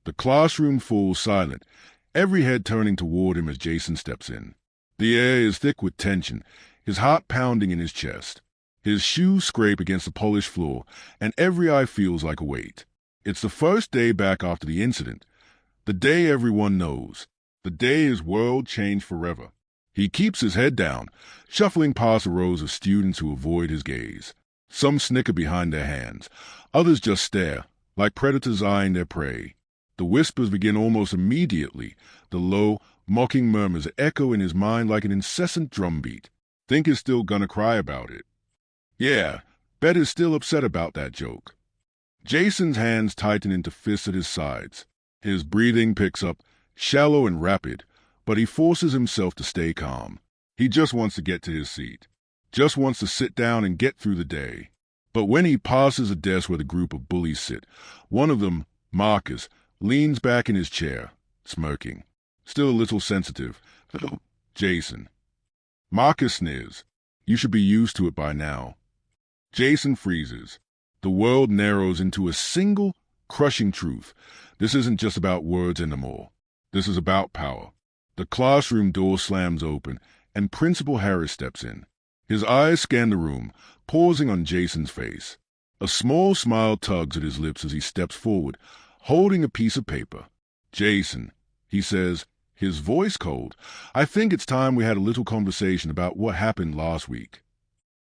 The classroom falls silent, every head turning toward him as Jason steps in. The air is thick with tension, his heart pounding in his chest. His shoes scrape against the polished floor, and every eye feels like a weight. It's the first day back after the incident, the day everyone knows, the day his world changed forever. He keeps his head down, shuffling past the rows of students who avoid his gaze. Some snicker behind their hands, others just stare, like predators eyeing their prey. The whispers begin almost immediately, the low, mocking murmurs echo in his mind like an incessant drumbeat. Think he's still gonna cry about it. Yeah, bet he's still upset about that joke. Jason's hands tighten into fists at his sides. His breathing picks up, shallow and rapid, but he forces himself to stay calm. He just wants to get to his seat, just wants to sit down and get through the day. But when he passes a desk where the group of bullies sit, one of them, Marcus, leans back in his chair, smirking, still a little sensitive. Jason. Marcus sneers. You should be used to it by now. Jason freezes. The world narrows into a single, crushing truth. This isn't just about words anymore. This is about power. The classroom door slams open, and Principal Harris steps in. His eyes scan the room, pausing on Jason's face. A small smile tugs at his lips as he steps forward, holding a piece of paper. Jason, he says, his voice cold, I think it's time we had a little conversation about what happened last week.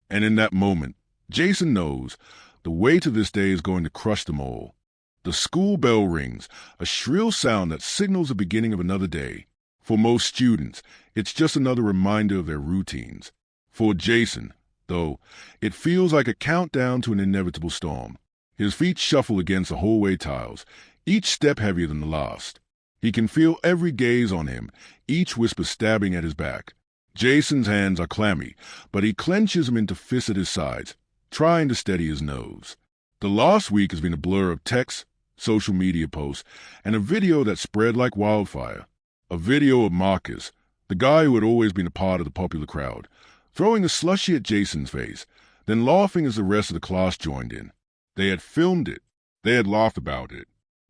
And in that moment, Jason knows the weight of this day is going to crush them all. The school bell rings, a shrill sound that signals the beginning of another day. For most students, it's just another reminder of their routines. For Jason, though, it feels like a countdown to an inevitable storm. His feet shuffle against the hallway tiles, each step heavier than the last. He can feel every gaze on him, each whisper stabbing at his back. Jason's hands are clammy, but he clenches them into fists at his sides, trying to steady his nerves. The last week has been a blur of texts, social media posts, and a video that spread like wildfire. A video of Marcus, the guy who had always been a part of the popular crowd, throwing a slushie at Jason's face, then laughing as the rest of the class joined in. They had filmed it. They had laughed about it.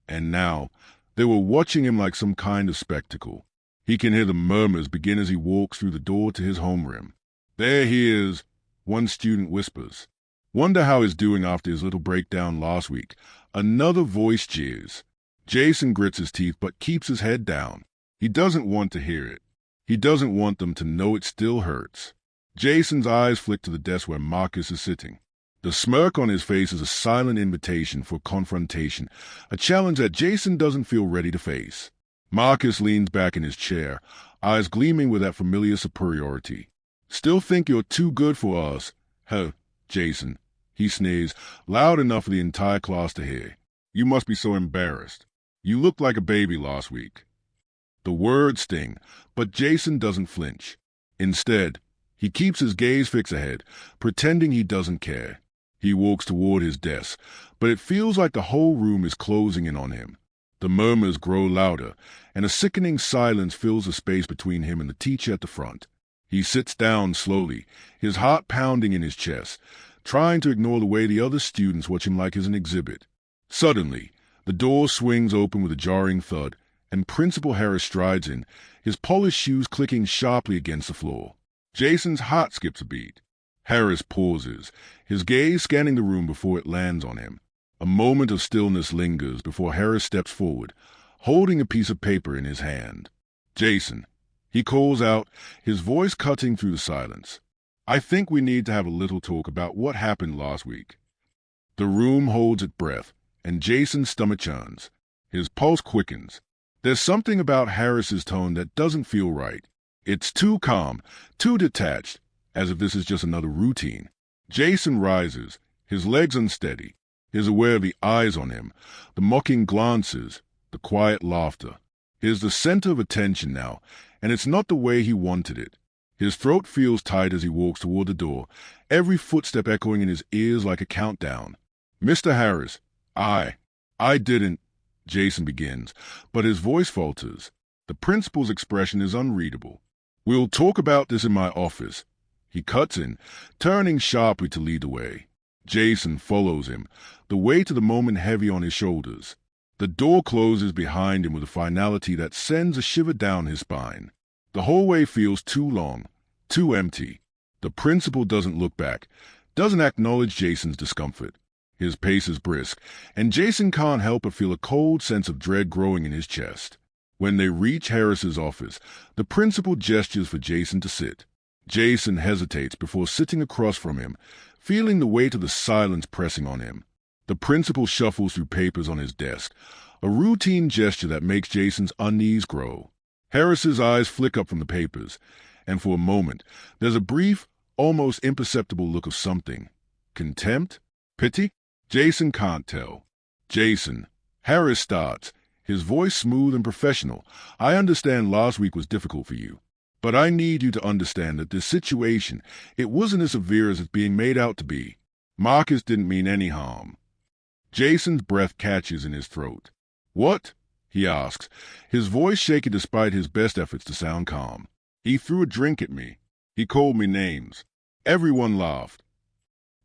And now, they were watching him like some kind of spectacle. He can hear the murmurs begin as he walks through the door to his homeroom. There he is, one student whispers. Wonder how he's doing after his little breakdown last week. Another voice jeers. Jason grits his teeth but keeps his head down. He doesn't want to hear it. He doesn't want them to know it still hurts. Jason's eyes flick to the desk where Marcus is sitting. The smirk on his face is a silent invitation for confrontation, a challenge that Jason doesn't feel ready to face. Marcus leans back in his chair, eyes gleaming with that familiar superiority. Still think you're too good for us? Huh, Jason. He sneers, loud enough for the entire class to hear. You must be so embarrassed. You looked like a baby last week. The words sting, but Jason doesn't flinch. Instead, he keeps his gaze fixed ahead, pretending he doesn't care. He walks toward his desk, but it feels like the whole room is closing in on him. The murmurs grow louder, and a sickening silence fills the space between him and the teacher at the front. He sits down slowly, his heart pounding in his chest, trying to ignore the way the other students watch him like he's an exhibit. Suddenly, the door swings open with a jarring thud, and Principal Harris strides in, his polished shoes clicking sharply against the floor. Jason's heart skips a beat. Harris pauses, his gaze scanning the room before it lands on him. A moment of stillness lingers before Harris steps forward, holding a piece of paper in his hand. Jason, he calls out, his voice cutting through the silence. I think we need to have a little talk about what happened last week. The room holds its breath, and Jason's stomach churns. His pulse quickens. There's something about Harris's tone that doesn't feel right. It's too calm, too detached, as if this is just another routine. Jason rises, his legs unsteady. He's aware of the eyes on him, the mocking glances, the quiet laughter. He's the center of attention now, and it's not the way he wanted it. His throat feels tight as he walks toward the door, every footstep echoing in his ears like a countdown. Mr. Harris, I didn't, Jason begins, but his voice falters. The principal's expression is unreadable. We'll talk about this in my office. He cuts in, turning sharply to lead the way. Jason follows him, the weight of the moment heavy on his shoulders. The door closes behind him with a finality that sends a shiver down his spine. The hallway feels too long, too empty. The principal doesn't look back, doesn't acknowledge Jason's discomfort. His pace is brisk, and Jason can't help but feel a cold sense of dread growing in his chest. When they reach Harris's office, the principal gestures for Jason to sit. Jason hesitates before sitting across from him, feeling the weight of the silence pressing on him. The principal shuffles through papers on his desk, a routine gesture that makes Jason's unease grow. Harris's eyes flick up from the papers, and for a moment, there's a brief, almost imperceptible look of something. Contempt? Pity? Jason can't tell. Jason. Harris starts, his voice smooth and professional. I understand last week was difficult for you, but I need you to understand that this situation, it wasn't as severe as it's being made out to be. Marcus didn't mean any harm. Jason's breath catches in his throat. What? He asks, his voice shaky despite his best efforts to sound calm. He threw a drink at me. He called me names. Everyone laughed.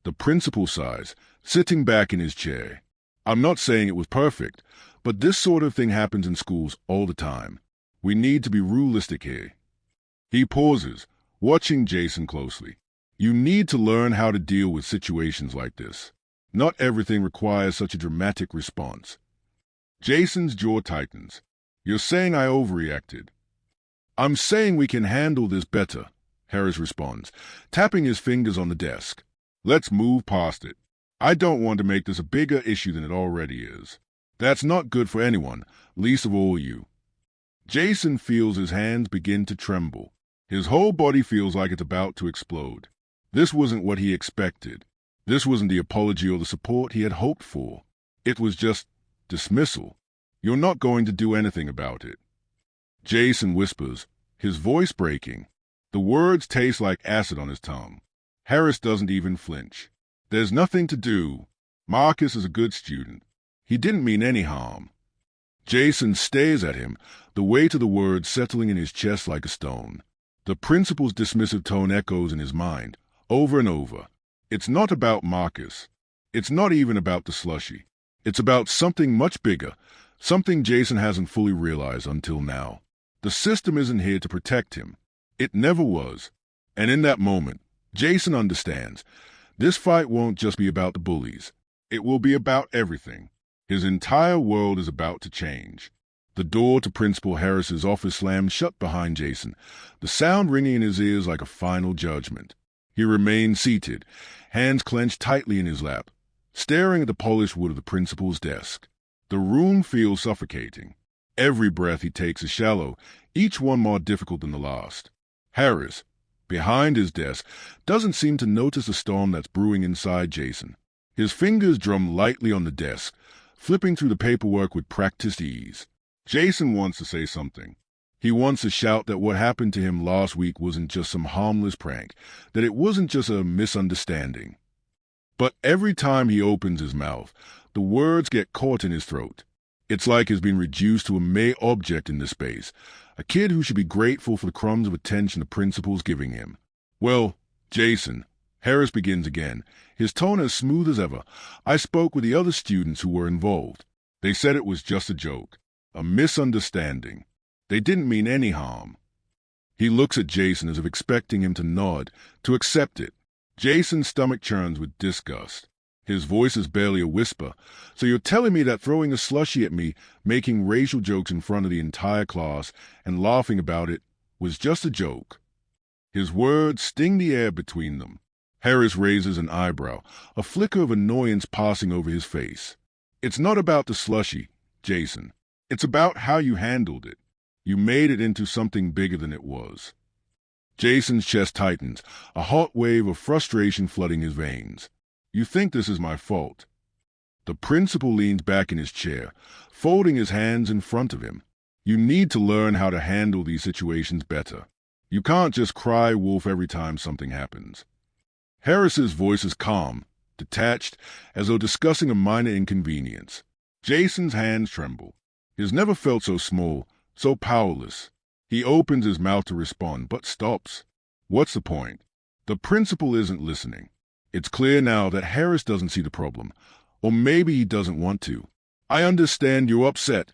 The principal sighs, sitting back in his chair. I'm not saying it was perfect, but this sort of thing happens in schools all the time. We need to be realistic here. He pauses, watching Jason closely. You need to learn how to deal with situations like this. Not everything requires such a dramatic response. Jason's jaw tightens. You're saying I overreacted. I'm saying we can handle this better, Harris responds, tapping his fingers on the desk. Let's move past it. I don't want to make this a bigger issue than it already is. That's not good for anyone, least of all you. Jason feels his hands begin to tremble. His whole body feels like it's about to explode. This wasn't what he expected. This wasn't the apology or the support he had hoped for. It was just dismissal. You're not going to do anything about it. Jason whispers, his voice breaking. The words taste like acid on his tongue. Harris doesn't even flinch. There's nothing to do. Marcus is a good student. He didn't mean any harm. Jason stares at him, the weight of the words settling in his chest like a stone. The principal's dismissive tone echoes in his mind, over and over. It's not about Marcus. It's not even about the slushie. It's about something much bigger, something Jason hasn't fully realized until now. The system isn't here to protect him. It never was. And in that moment, Jason understands. This fight won't just be about the bullies. It will be about everything. His entire world is about to change. The door to Principal Harris's office slams shut behind Jason, the sound ringing in his ears like a final judgment. He remains seated, hands clenched tightly in his lap, staring at the polished wood of the principal's desk. The room feels suffocating. Every breath he takes is shallow, each one more difficult than the last. Harris, behind his desk, doesn't seem to notice the storm that's brewing inside Jason. His fingers drum lightly on the desk, flipping through the paperwork with practiced ease. Jason wants to say something. He wants to shout that what happened to him last week wasn't just some harmless prank, that it wasn't just a misunderstanding. But every time he opens his mouth, the words get caught in his throat. It's like he's been reduced to a mere object in this space, a kid who should be grateful for the crumbs of attention the principal's giving him. Well, Jason, Harris begins again, his tone as smooth as ever. I spoke with the other students who were involved. They said it was just a joke, a misunderstanding. They didn't mean any harm. He looks at Jason as if expecting him to nod, to accept it. Jason's stomach churns with disgust. His voice is barely a whisper. So you're telling me that throwing a slushie at me, making racial jokes in front of the entire class, and laughing about it, was just a joke? His words sting the air between them. Harris raises an eyebrow, a flicker of annoyance passing over his face. It's not about the slushie, Jason. It's about how you handled it. You made it into something bigger than it was. Jason's chest tightens, a hot wave of frustration flooding his veins. You think this is my fault? The principal leans back in his chair, folding his hands in front of him. You need to learn how to handle these situations better. You can't just cry wolf every time something happens. Harris's voice is calm, detached, as though discussing a minor inconvenience. Jason's hands tremble. He's never felt so small, so powerless. He opens his mouth to respond, but stops. What's the point? The principal isn't listening. It's clear now that Harris doesn't see the problem, or maybe he doesn't want to. I understand you're upset,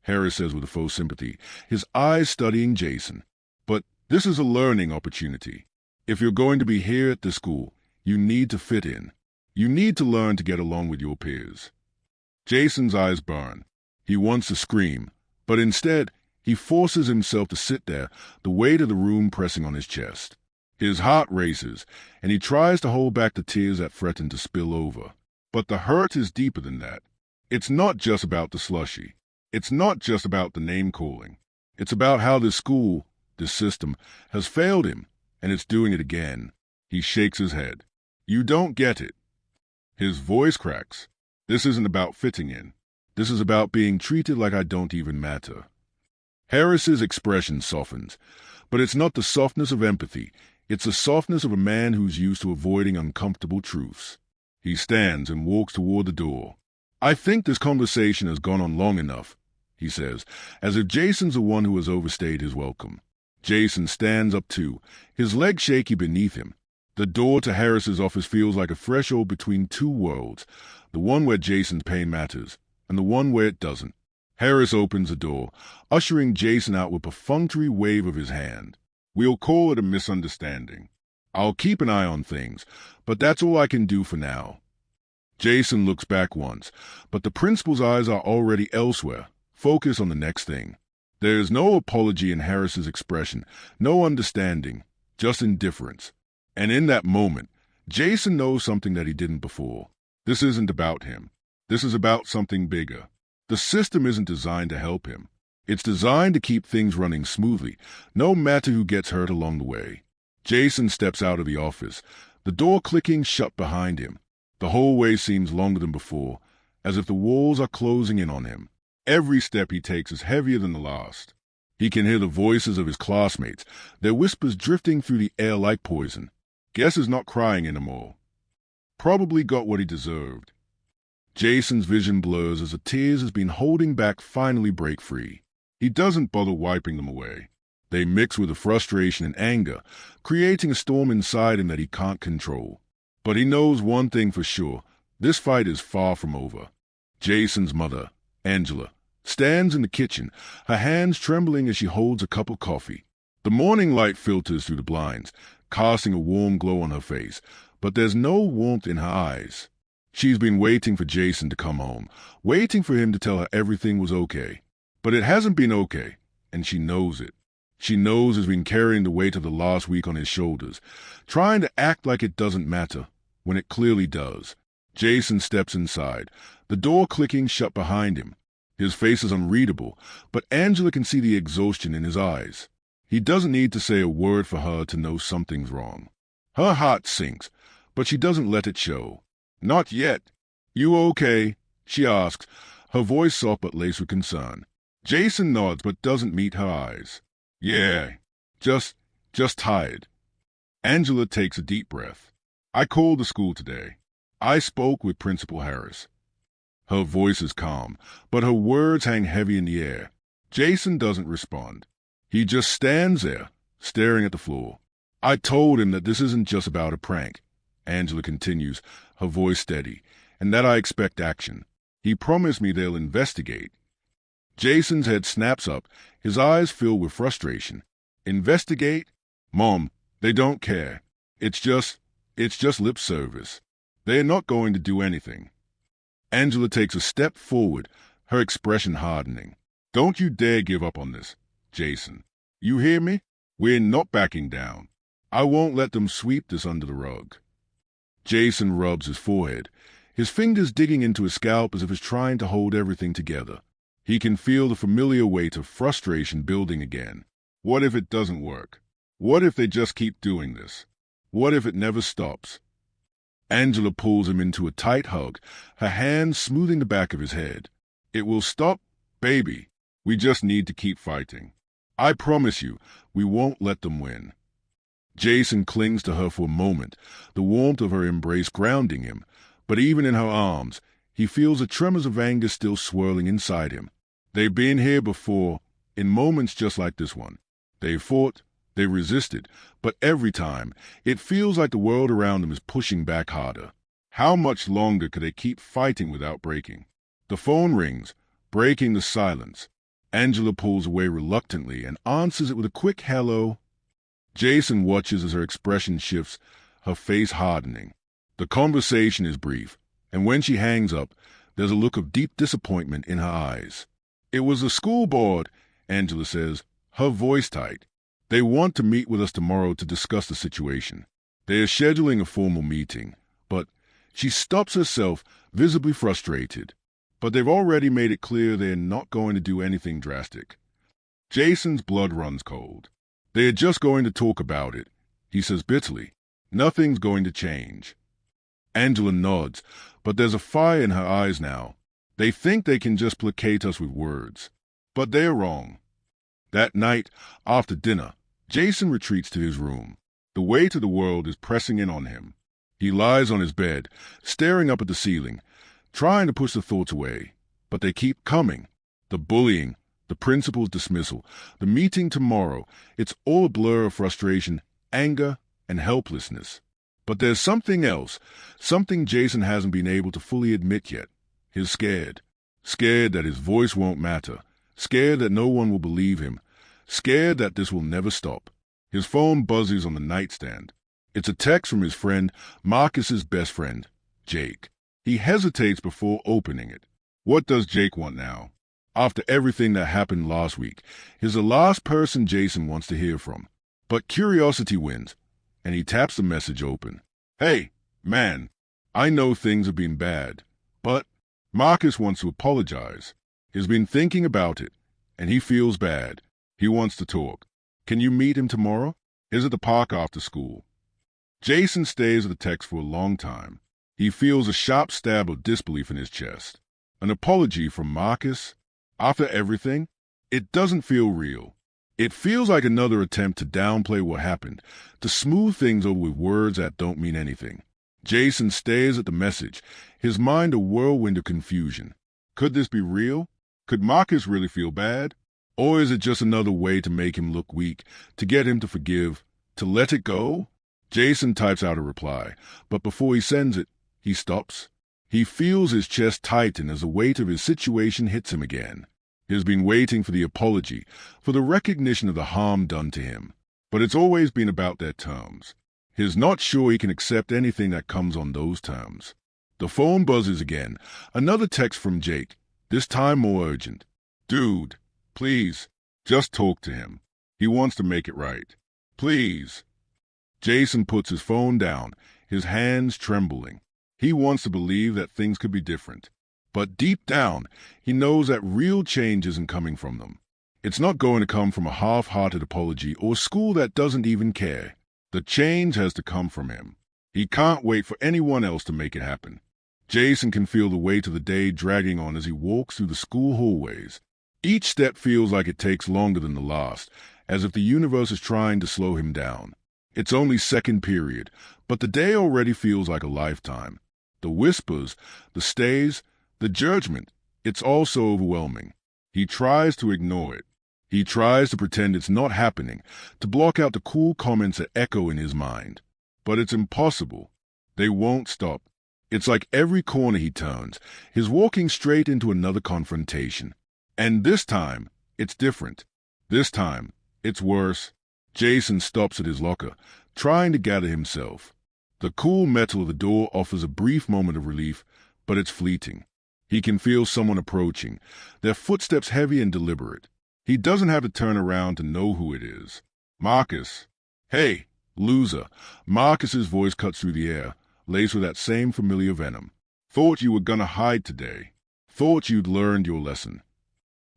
Harris says with a faux sympathy, his eyes studying Jason. But this is a learning opportunity. If you're going to be here at the school, you need to fit in. You need to learn to get along with your peers. Jason's eyes burn. He wants to scream, but instead, he forces himself to sit there, the weight of the room pressing on his chest. His heart races, and he tries to hold back the tears that threaten to spill over. But the hurt is deeper than that. It's not just about the slushy. It's not just about the name-calling. It's about how this school, this system, has failed him, and it's doing it again. He shakes his head. You don't get it. His voice cracks. This isn't about fitting in. This is about being treated like I don't even matter. Harris's expression softens, but it's not the softness of empathy. It's the softness of a man who's used to avoiding uncomfortable truths. He stands and walks toward the door. I think this conversation has gone on long enough, he says, as if Jason's the one who has overstayed his welcome. Jason stands up too, his legs shaky beneath him. The door to Harris's office feels like a threshold between two worlds, the one where Jason's pain matters, and the one where it doesn't. Harris opens the door, ushering Jason out with a perfunctory wave of his hand. We'll call it a misunderstanding. I'll keep an eye on things, but that's all I can do for now. Jason looks back once, but the principal's eyes are already elsewhere, focused on the next thing. There's no apology in Harris's expression, no understanding, just indifference. And in that moment, Jason knows something that he didn't before. This isn't about him. This is about something bigger. The system isn't designed to help him. It's designed to keep things running smoothly, no matter who gets hurt along the way. Jason steps out of the office, the door clicking shut behind him. The hallway seems longer than before, as if the walls are closing in on him. Every step he takes is heavier than the last. He can hear the voices of his classmates, their whispers drifting through the air like poison. Guess he's not crying anymore. Probably got what he deserved. Jason's vision blurs as the tears he's been holding back finally break free. He doesn't bother wiping them away. They mix with the frustration and anger, creating a storm inside him that he can't control. But he knows one thing for sure. This fight is far from over. Jason's mother, Angela, stands in the kitchen, her hands trembling as she holds a cup of coffee. The morning light filters through the blinds, casting a warm glow on her face, but there's no warmth in her eyes. She's been waiting for Jason to come home, waiting for him to tell her everything was okay. But it hasn't been okay, and she knows it. She knows he's been carrying the weight of the last week on his shoulders, trying to act like it doesn't matter, when it clearly does. Jason steps inside, the door clicking shut behind him. His face is unreadable, but Angela can see the exhaustion in his eyes. He doesn't need to say a word for her to know something's wrong. Her heart sinks, but she doesn't let it show. Not yet. You okay? She asks, her voice soft but laced with concern. Jason nods but doesn't meet her eyes. Yeah, just tired. Angela takes a deep breath. I called the school today. I spoke with Principal Harris. Her voice is calm, but her words hang heavy in the air. Jason doesn't respond. He just stands there, staring at the floor. I told him that this isn't just about a prank, Angela continues, her voice steady, and that I expect action. He promised me they'll investigate. Jason's head snaps up, his eyes filled with frustration. Investigate? Mom, they don't care. It's just lip service. They're not going to do anything. Angela takes a step forward, her expression hardening. Don't you dare give up on this, Jason. You hear me? We're not backing down. I won't let them sweep this under the rug. Jason rubs his forehead, his fingers digging into his scalp as if he's trying to hold everything together. He can feel the familiar weight of frustration building again. What if it doesn't work? What if they just keep doing this? What if it never stops? Angela pulls him into a tight hug, her hands smoothing the back of his head. It will stop, baby. We just need to keep fighting. I promise you, we won't let them win. Jason clings to her for a moment, the warmth of her embrace grounding him, but even in her arms, he feels the tremors of anger still swirling inside him. They've been here before, in moments just like this one. They fought, they resisted, but every time, it feels like the world around them is pushing back harder. How much longer could they keep fighting without breaking? The phone rings, breaking the silence. Angela pulls away reluctantly and answers it with a quick hello. Jason watches as her expression shifts, her face hardening. The conversation is brief, and when she hangs up, there's a look of deep disappointment in her eyes. "It was the school board," Angela says, her voice tight. "They want to meet with us tomorrow to discuss the situation. They are scheduling a formal meeting, but..." She stops herself, visibly frustrated. "But they've already made it clear they're not going to do anything drastic." Jason's blood runs cold. "They are just going to talk about it," he says bitterly. "Nothing's going to change." Angela nods, but there's a fire in her eyes now. They think they can just placate us with words. But they're wrong. That night, after dinner, Jason retreats to his room. The weight of the world is pressing in on him. He lies on his bed, staring up at the ceiling, trying to push the thoughts away. But they keep coming. The bullying, the principal's dismissal, the meeting tomorrow, it's all a blur of frustration, anger, and helplessness. But there's something else, something Jason hasn't been able to fully admit yet. He's scared. Scared that his voice won't matter. Scared that no one will believe him. Scared that this will never stop. His phone buzzes on the nightstand. It's a text from his friend, Marcus's best friend, Jake. He hesitates before opening it. What does Jake want now? After everything that happened last week, he's the last person Jason wants to hear from. But curiosity wins, and he taps the message open. "Hey, man, I know things have been bad, but..." Marcus wants to apologize. He's been thinking about it, and he feels bad. He wants to talk. "Can you meet him tomorrow? He's at the park after school." Jason stares at the text for a long time. He feels a sharp stab of disbelief in his chest. An apology from Marcus? After everything? It doesn't feel real. It feels like another attempt to downplay what happened, to smooth things over with words that don't mean anything. Jason stares at the message, his mind a whirlwind of confusion. Could this be real? Could Marcus really feel bad? Or is it just another way to make him look weak, to get him to forgive, to let it go? Jason types out a reply, but before he sends it, he stops. He feels his chest tighten as the weight of his situation hits him again. He's been waiting for the apology, for the recognition of the harm done to him. But it's always been about their terms. He's not sure he can accept anything that comes on those terms. The phone buzzes again. Another text from Jake, this time more urgent. "Dude, please, just talk to him. He wants to make it right. Please." Jason puts his phone down, his hands trembling. He wants to believe that things could be different. But deep down, he knows that real change isn't coming from them. It's not going to come from a half-hearted apology or a school that doesn't even care. The change has to come from him. He can't wait for anyone else to make it happen. Jason can feel the weight of the day dragging on as he walks through the school hallways. Each step feels like it takes longer than the last, as if the universe is trying to slow him down. It's only second period, but the day already feels like a lifetime. The whispers, the stays, the judgment, it's all so overwhelming. He tries to ignore it. He tries to pretend it's not happening, to block out the cool comments that echo in his mind. But it's impossible. They won't stop. It's like every corner he turns, he's walking straight into another confrontation. And this time, it's different. This time, it's worse. Jason stops at his locker, trying to gather himself. The cool metal of the door offers a brief moment of relief, but it's fleeting. He can feel someone approaching, their footsteps heavy and deliberate. He doesn't have to turn around to know who it is. Marcus. "Hey, loser." Marcus's voice cuts through the air, laced with that same familiar venom. "Thought you were gonna hide today. Thought you'd learned your lesson."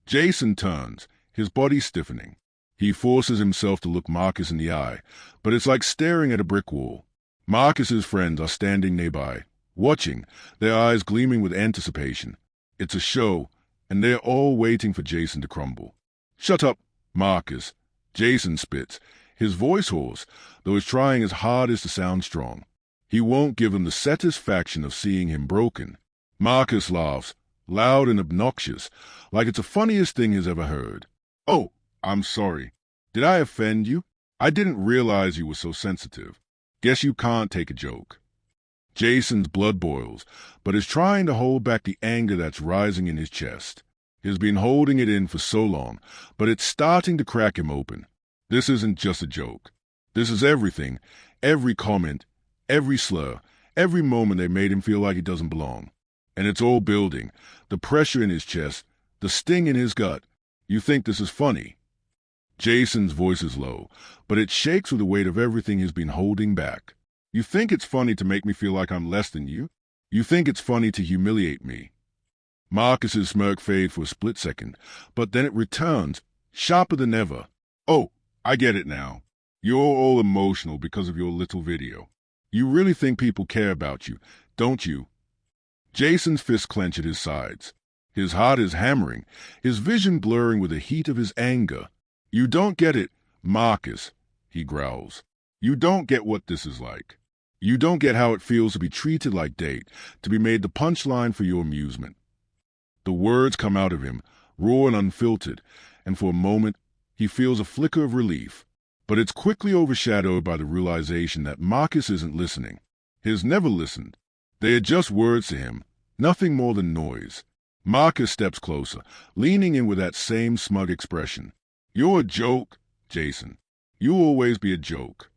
Jason turns, his body stiffening. He forces himself to look Marcus in the eye, but it's like staring at a brick wall. Marcus's friends are standing nearby, watching, their eyes gleaming with anticipation. It's a show, and they're all waiting for Jason to crumble. "Shut up, Marcus." Jason spits, his voice hoarse, though he's trying as hard as to sound strong. He won't give him the satisfaction of seeing him broken. Marcus laughs, loud and obnoxious, like it's the funniest thing he's ever heard. "Oh, I'm sorry. Did I offend you? I didn't realize you were so sensitive. Guess you can't take a joke." Jason's blood boils, but is trying to hold back the anger that's rising in his chest. He's been holding it in for so long, but it's starting to crack him open. This isn't just a joke. This is everything, every comment, every slur, every moment they made him feel like he doesn't belong. And it's all building, the pressure in his chest, the sting in his gut. You think this is funny. Jason's voice is low, but it shakes with the weight of everything he's been holding back. You think it's funny to make me feel like I'm less than you? You think it's funny to humiliate me? Marcus's smirk fades for a split second, but then it returns, sharper than ever. Oh, I get it now. You're all emotional because of your little video. You really think people care about you, don't you? Jason's fists clench at his sides. His heart is hammering, his vision blurring with the heat of his anger. You don't get it, Marcus, he growls. You don't get what this is like. You don't get how it feels to be treated like bait, to be made the punchline for your amusement. The words come out of him, raw and unfiltered, and for a moment he feels a flicker of relief. But it's quickly overshadowed by the realization that Marcus isn't listening. He's never listened. They are just words to him, nothing more than noise. Marcus steps closer, leaning in with that same smug expression. You're a joke, Jason. You'll always be a joke.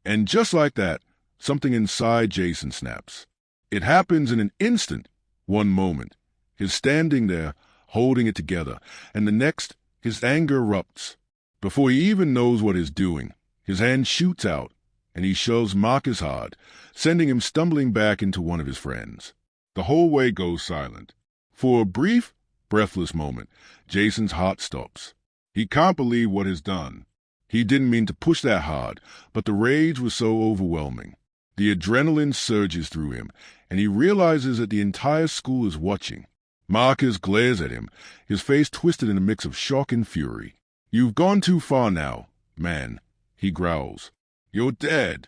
And just like that, something inside Jason snaps. It happens in an instant, one moment. He's standing there, holding it together, and the next, his anger erupts. Before he even knows what he's doing, his hand shoots out, and he shoves Marcus hard, sending him stumbling back into one of his friends. The whole way goes silent. For a brief, breathless moment, Jason's heart stops. He can't believe what he's done. He didn't mean to push that hard, but the rage was so overwhelming. The adrenaline surges through him, and he realizes that the entire school is watching. Marcus glares at him, his face twisted in a mix of shock and fury. You've gone too far now, man, he growls. You're dead.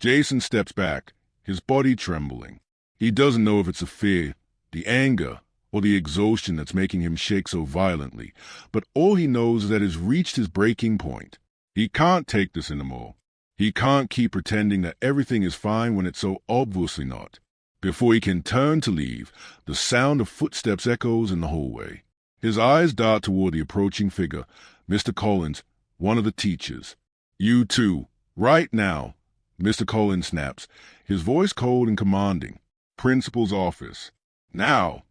Jason steps back, his body trembling. He doesn't know if it's the fear, the anger, or the exhaustion that's making him shake so violently, but all he knows is that he's reached his breaking point. He can't take this anymore. He can't keep pretending that everything is fine when it's so obviously not. Before he can turn to leave, the sound of footsteps echoes in the hallway. His eyes dart toward the approaching figure, Mr. Collins, one of the teachers. You too, right now, Mr. Collins snaps, his voice cold and commanding. Principal's office. Now.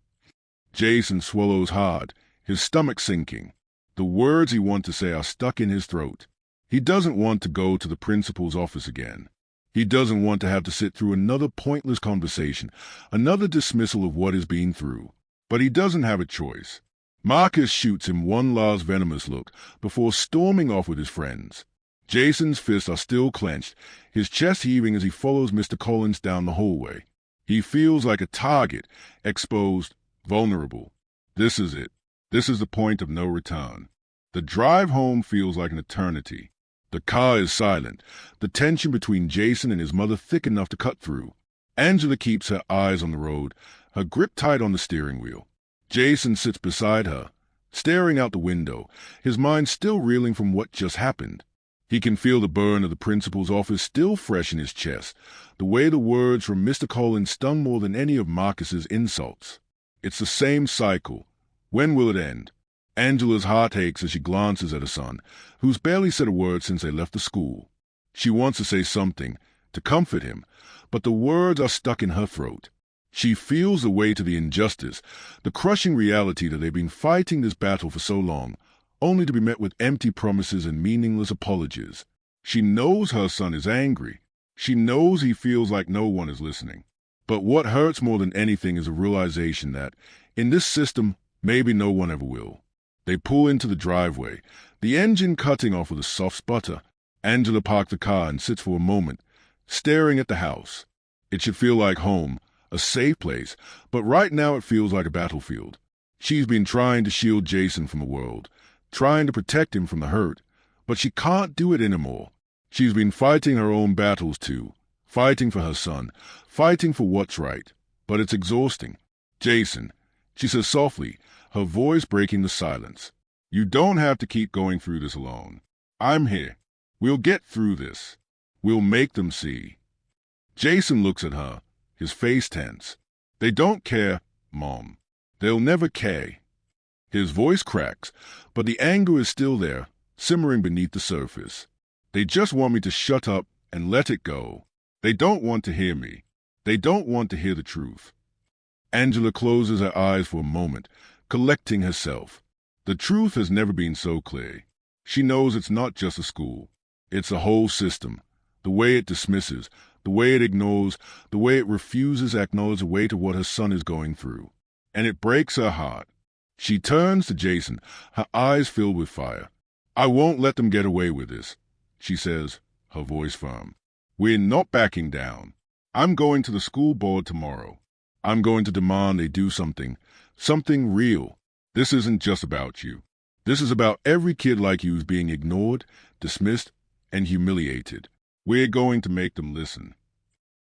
Jason swallows hard, his stomach sinking. The words he wants to say are stuck in his throat. He doesn't want to go to the principal's office again. He doesn't want to have to sit through another pointless conversation, another dismissal of what he's been through. But he doesn't have a choice. Marcus shoots him one last venomous look before storming off with his friends. Jason's fists are still clenched, his chest heaving as he follows Mr. Collins down the hallway. He feels like a target, exposed, vulnerable. This is it. This is the point of no return. The drive home feels like an eternity. The car is silent, the tension between Jason and his mother thick enough to cut through. Angela keeps her eyes on the road, her grip tight on the steering wheel. Jason sits beside her, staring out the window, his mind still reeling from what just happened. He can feel the burn of the principal's office still fresh in his chest, the way the words from Mr. Collins stung more than any of Marcus's insults. It's the same cycle. When will it end? Angela's heart aches as she glances at her son, who's barely said a word since they left the school. She wants to say something, to comfort him, but the words are stuck in her throat. She feels the weight of the injustice, the crushing reality that they've been fighting this battle for so long, only to be met with empty promises and meaningless apologies. She knows her son is angry. She knows he feels like no one is listening. But what hurts more than anything is a realization that, in this system, maybe no one ever will. They pull into the driveway, the engine cutting off with a soft sputter. Angela parks the car and sits for a moment, staring at the house. It should feel like home, a safe place, but right now it feels like a battlefield. She's been trying to shield Jason from the world, trying to protect him from the hurt, but she can't do it anymore. She's been fighting her own battles too, fighting for her son, fighting for what's right, but it's exhausting. Jason, she says softly, her voice breaking the silence. You don't have to keep going through this alone. I'm here. We'll get through this. We'll make them see. Jason looks at her, his face tense. They don't care, Mom. They'll never care. His voice cracks, but the anger is still there, simmering beneath the surface. They just want me to shut up and let it go. They don't want to hear me. They don't want to hear the truth. Angela closes her eyes for a moment, collecting herself. The truth has never been so clear. She knows it's not just a school. It's a whole system. The way it dismisses, the way it ignores, the way it refuses to acknowledge the weight of what her son is going through. And it breaks her heart. She turns to Jason, her eyes filled with fire. I won't let them get away with this, she says, her voice firm. We're not backing down. I'm going to the school board tomorrow. I'm going to demand they do something real. This isn't just about you. This is about every kid like you who's being ignored, dismissed, and humiliated. We're going to make them listen.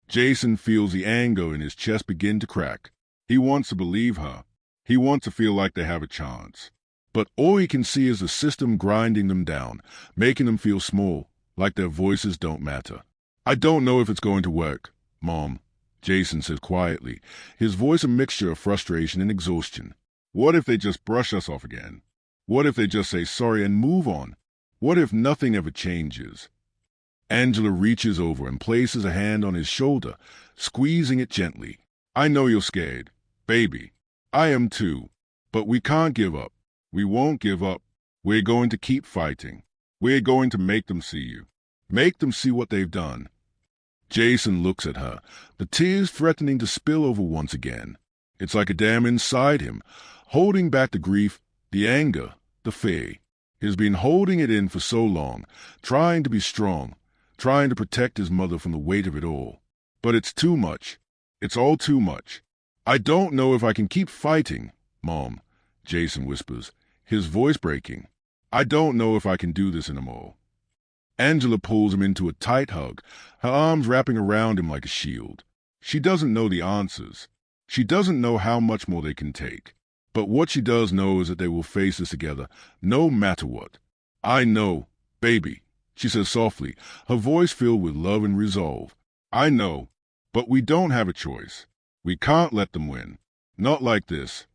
Jason feels the anger in his chest begin to crack. He wants to believe her. He wants to feel like they have a chance. But all he can see is the system grinding them down, making them feel small, like their voices don't matter. I don't know if it's going to work, Mom, Jason says quietly, his voice a mixture of frustration and exhaustion. What if they just brush us off again? What if they just say sorry and move on? What if nothing ever changes? Angela reaches over and places a hand on his shoulder, squeezing it gently. I know you're scared, baby. I am too. But we can't give up. We won't give up. We're going to keep fighting. We're going to make them see you. Make them see what they've done. Jason looks at her, the tears threatening to spill over once again. It's like a dam inside him, holding back the grief, the anger, the fear. He's been holding it in for so long, trying to be strong, trying to protect his mother from the weight of it all. But it's too much. It's all too much. I don't know if I can keep fighting, Mom, Jason whispers, his voice breaking. I don't know if I can do this anymore. Angela pulls him into a tight hug, her arms wrapping around him like a shield. She doesn't know the answers. She doesn't know how much more they can take. But what she does know is that they will face this together, no matter what. I know, baby, she says softly, her voice filled with love and resolve. I know, but we don't have a choice. We can't let them win. Not like this.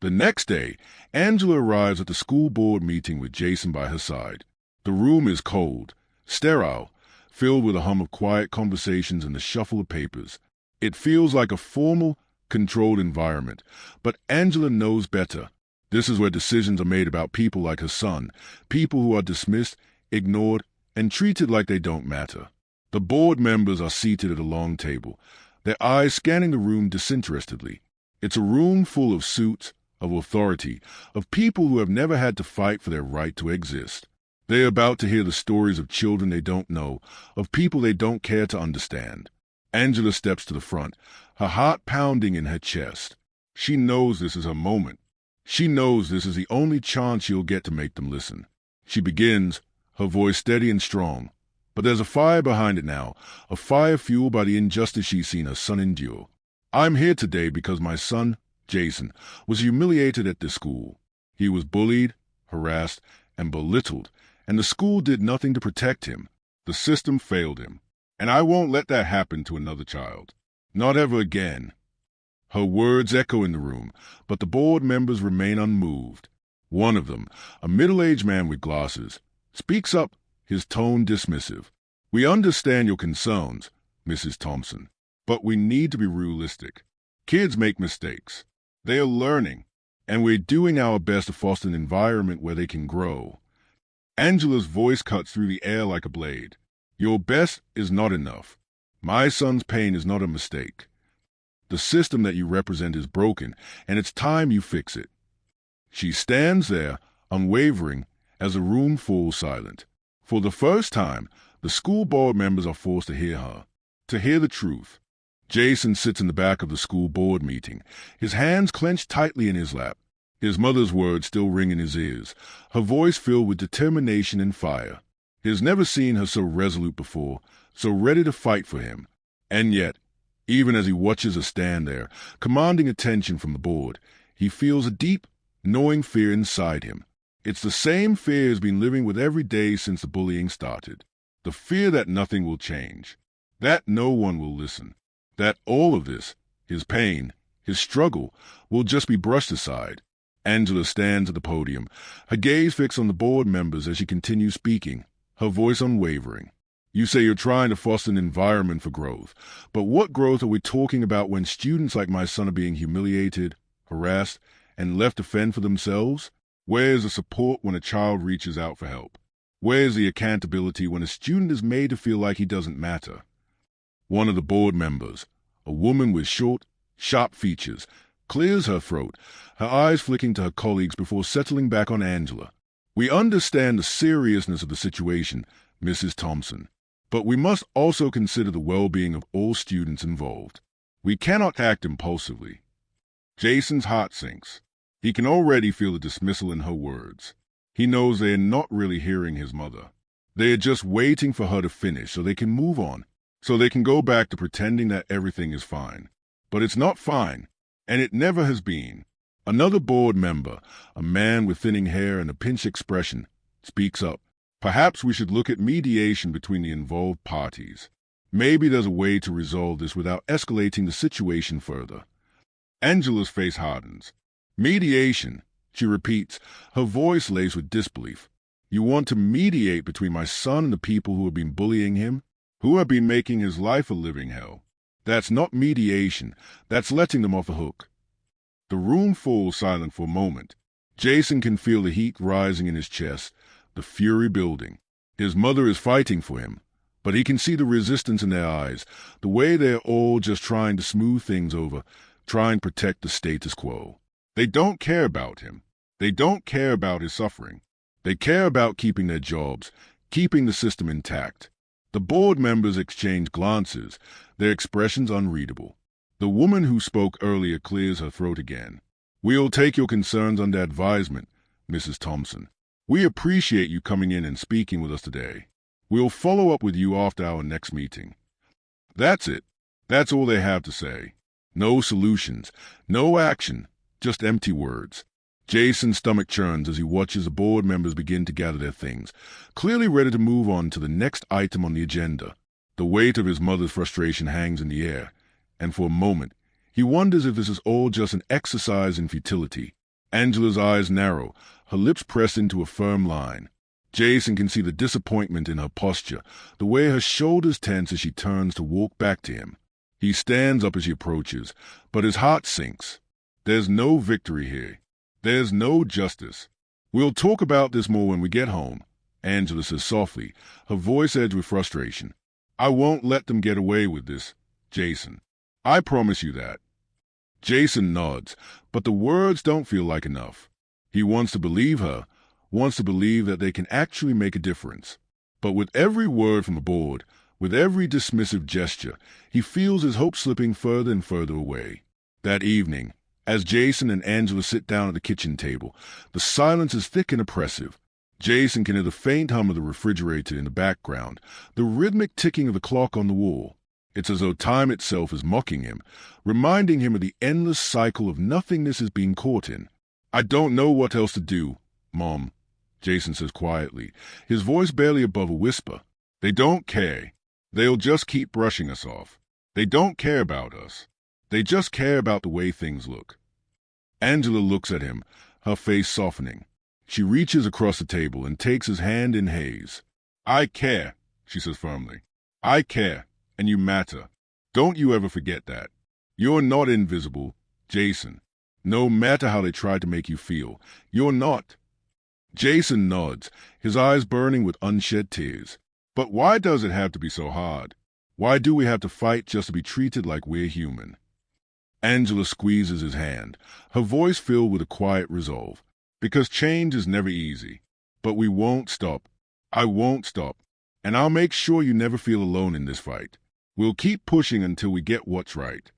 The next day, Angela arrives at the school board meeting with Jason by her side. The room is cold, sterile, filled with a hum of quiet conversations and the shuffle of papers. It feels like a formal, controlled environment, but Angela knows better. This is where decisions are made about people like her son, people who are dismissed, ignored, and treated like they don't matter. The board members are seated at a long table, their eyes scanning the room disinterestedly. It's a room full of suits, of authority, of people who have never had to fight for their right to exist. They are about to hear the stories of children they don't know, of people they don't care to understand. Angela steps to the front, her heart pounding in her chest. She knows this is her moment. She knows this is the only chance she'll get to make them listen. She begins, her voice steady and strong. But there's a fire behind it now, a fire fueled by the injustice she's seen her son endure. I'm here today because my son, Jason, was humiliated at this school. He was bullied, harassed, and belittled, and the school did nothing to protect him. The system failed him. And I won't let that happen to another child. Not ever again. Her words echo in the room, but the board members remain unmoved. One of them, a middle-aged man with glasses, speaks up, his tone dismissive. We understand your concerns, Mrs. Thompson, but we need to be realistic. Kids make mistakes. They are learning, and we're doing our best to foster an environment where they can grow. Angela's voice cuts through the air like a blade. Your best is not enough. My son's pain is not a mistake. The system that you represent is broken, and it's time you fix it. She stands there, unwavering, as the room falls silent. For the first time, the school board members are forced to hear her, to hear the truth. Jason sits in the back of the school board meeting, his hands clenched tightly in his lap. His mother's words still ring in his ears, her voice filled with determination and fire. He has never seen her so resolute before, so ready to fight for him. And yet, even as he watches her stand there, commanding attention from the board, he feels a deep, knowing fear inside him. It's the same fear he's been living with every day since the bullying started. The fear that nothing will change. that no one will listen, that all of this, his pain, his struggle, will just be brushed aside. Angela stands at the podium, her gaze fixed on the board members as she continues speaking, her voice unwavering. You say you're trying to foster an environment for growth, but what growth are we talking about when students like my son are being humiliated, harassed, and left to fend for themselves? Where is the support when a child reaches out for help? Where is the accountability when a student is made to feel like he doesn't matter? One of the board members, a woman with short, sharp features, clears her throat, her eyes flicking to her colleagues before settling back on Angela. We understand the seriousness of the situation, Mrs. Thompson, but we must also consider the well-being of all students involved. We cannot act impulsively. Jason's heart sinks. He can already feel the dismissal in her words. He knows they are not really hearing his mother. They are just waiting for her to finish so they can move on, so they can go back to pretending that everything is fine. But it's not fine, and it never has been. Another board member, a man with thinning hair and a pinched expression, speaks up. Perhaps we should look at mediation between the involved parties. Maybe there's a way to resolve this without escalating the situation further. Angela's face hardens. Mediation, she repeats, her voice laced with disbelief. You want to mediate between my son and the people who have been bullying him, who have been making his life a living hell? That's not mediation. That's letting them off the hook. The room falls silent for a moment. Jason can feel the heat rising in his chest, the fury building. His mother is fighting for him, but he can see the resistance in their eyes, the way they're all just trying to smooth things over, trying to protect the status quo. They don't care about him. They don't care about his suffering. They care about keeping their jobs, keeping the system intact. The board members exchange glances, their expressions unreadable. The woman who spoke earlier clears her throat again. We'll take your concerns under advisement, Mrs. Thompson. We appreciate you coming in and speaking with us today. We'll follow up with you after our next meeting. That's it. That's all they have to say. No solutions, no action, just empty words. Jason's stomach churns as he watches the board members begin to gather their things, clearly ready to move on to the next item on the agenda. The weight of his mother's frustration hangs in the air, and for a moment, he wonders if this is all just an exercise in futility. Angela's eyes narrow, her lips pressed into a firm line. Jason can see the disappointment in her posture, the way her shoulders tense as she turns to walk back to him. He stands up as she approaches, but his heart sinks. There's no victory here. There's no justice. We'll talk about this more when we get home, Angela says softly, her voice edged with frustration. I won't let them get away with this, Jason. I promise you that. Jason nods, but the words don't feel like enough. He wants to believe her, wants to believe that they can actually make a difference. But with every word from the board, with every dismissive gesture, he feels his hope slipping further and further away. That evening, as Jason and Angela sit down at the kitchen table, the silence is thick and oppressive. Jason can hear the faint hum of the refrigerator in the background, the rhythmic ticking of the clock on the wall. It's as though time itself is mocking him, reminding him of the endless cycle of nothingness he's being caught in. I don't know what else to do, Mom, Jason says quietly, his voice barely above a whisper. They don't care. They'll just keep brushing us off. They don't care about us. They just care about the way things look. Angela looks at him, her face softening. She reaches across the table and takes his hand in hers. I care, she says firmly. I care, and you matter. Don't you ever forget that. You're not invisible, Jason. No matter how they try to make you feel, you're not. Jason nods, his eyes burning with unshed tears. But why does it have to be so hard? Why do we have to fight just to be treated like we're human? Angela squeezes his hand, her voice filled with a quiet resolve. Because change is never easy. But we won't stop. I won't stop. And I'll make sure you never feel alone in this fight. We'll keep pushing until we get what's right.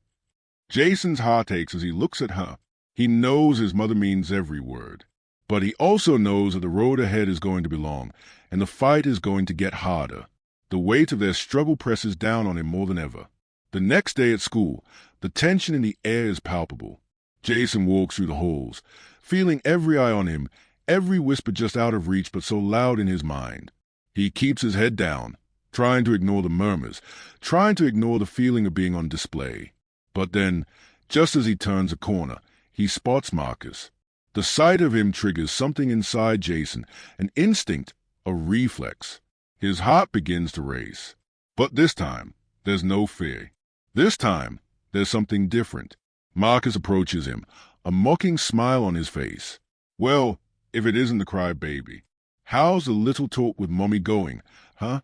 Jason's heart aches as he looks at her. He knows his mother means every word. But he also knows that the road ahead is going to be long, and the fight is going to get harder. The weight of their struggle presses down on him more than ever. The next day at school, the tension in the air is palpable. Jason walks through the halls, feeling every eye on him, every whisper just out of reach but so loud in his mind. He keeps his head down, trying to ignore the murmurs, trying to ignore the feeling of being on display. But then, just as he turns a corner, he spots Marcus. The sight of him triggers something inside Jason, an instinct, a reflex. His heart begins to race. But this time, there's no fear. This time, there's something different. Marcus approaches him, a mocking smile on his face. "Well, if it isn't the crybaby. How's the little talk with Mommy going, huh?"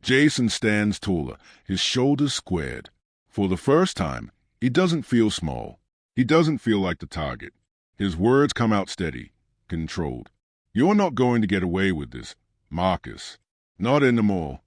Jason stands taller, his shoulders squared. For the first time, he doesn't feel small. He doesn't feel like the target. His words come out steady, controlled. "You're not going to get away with this, Marcus. Not anymore."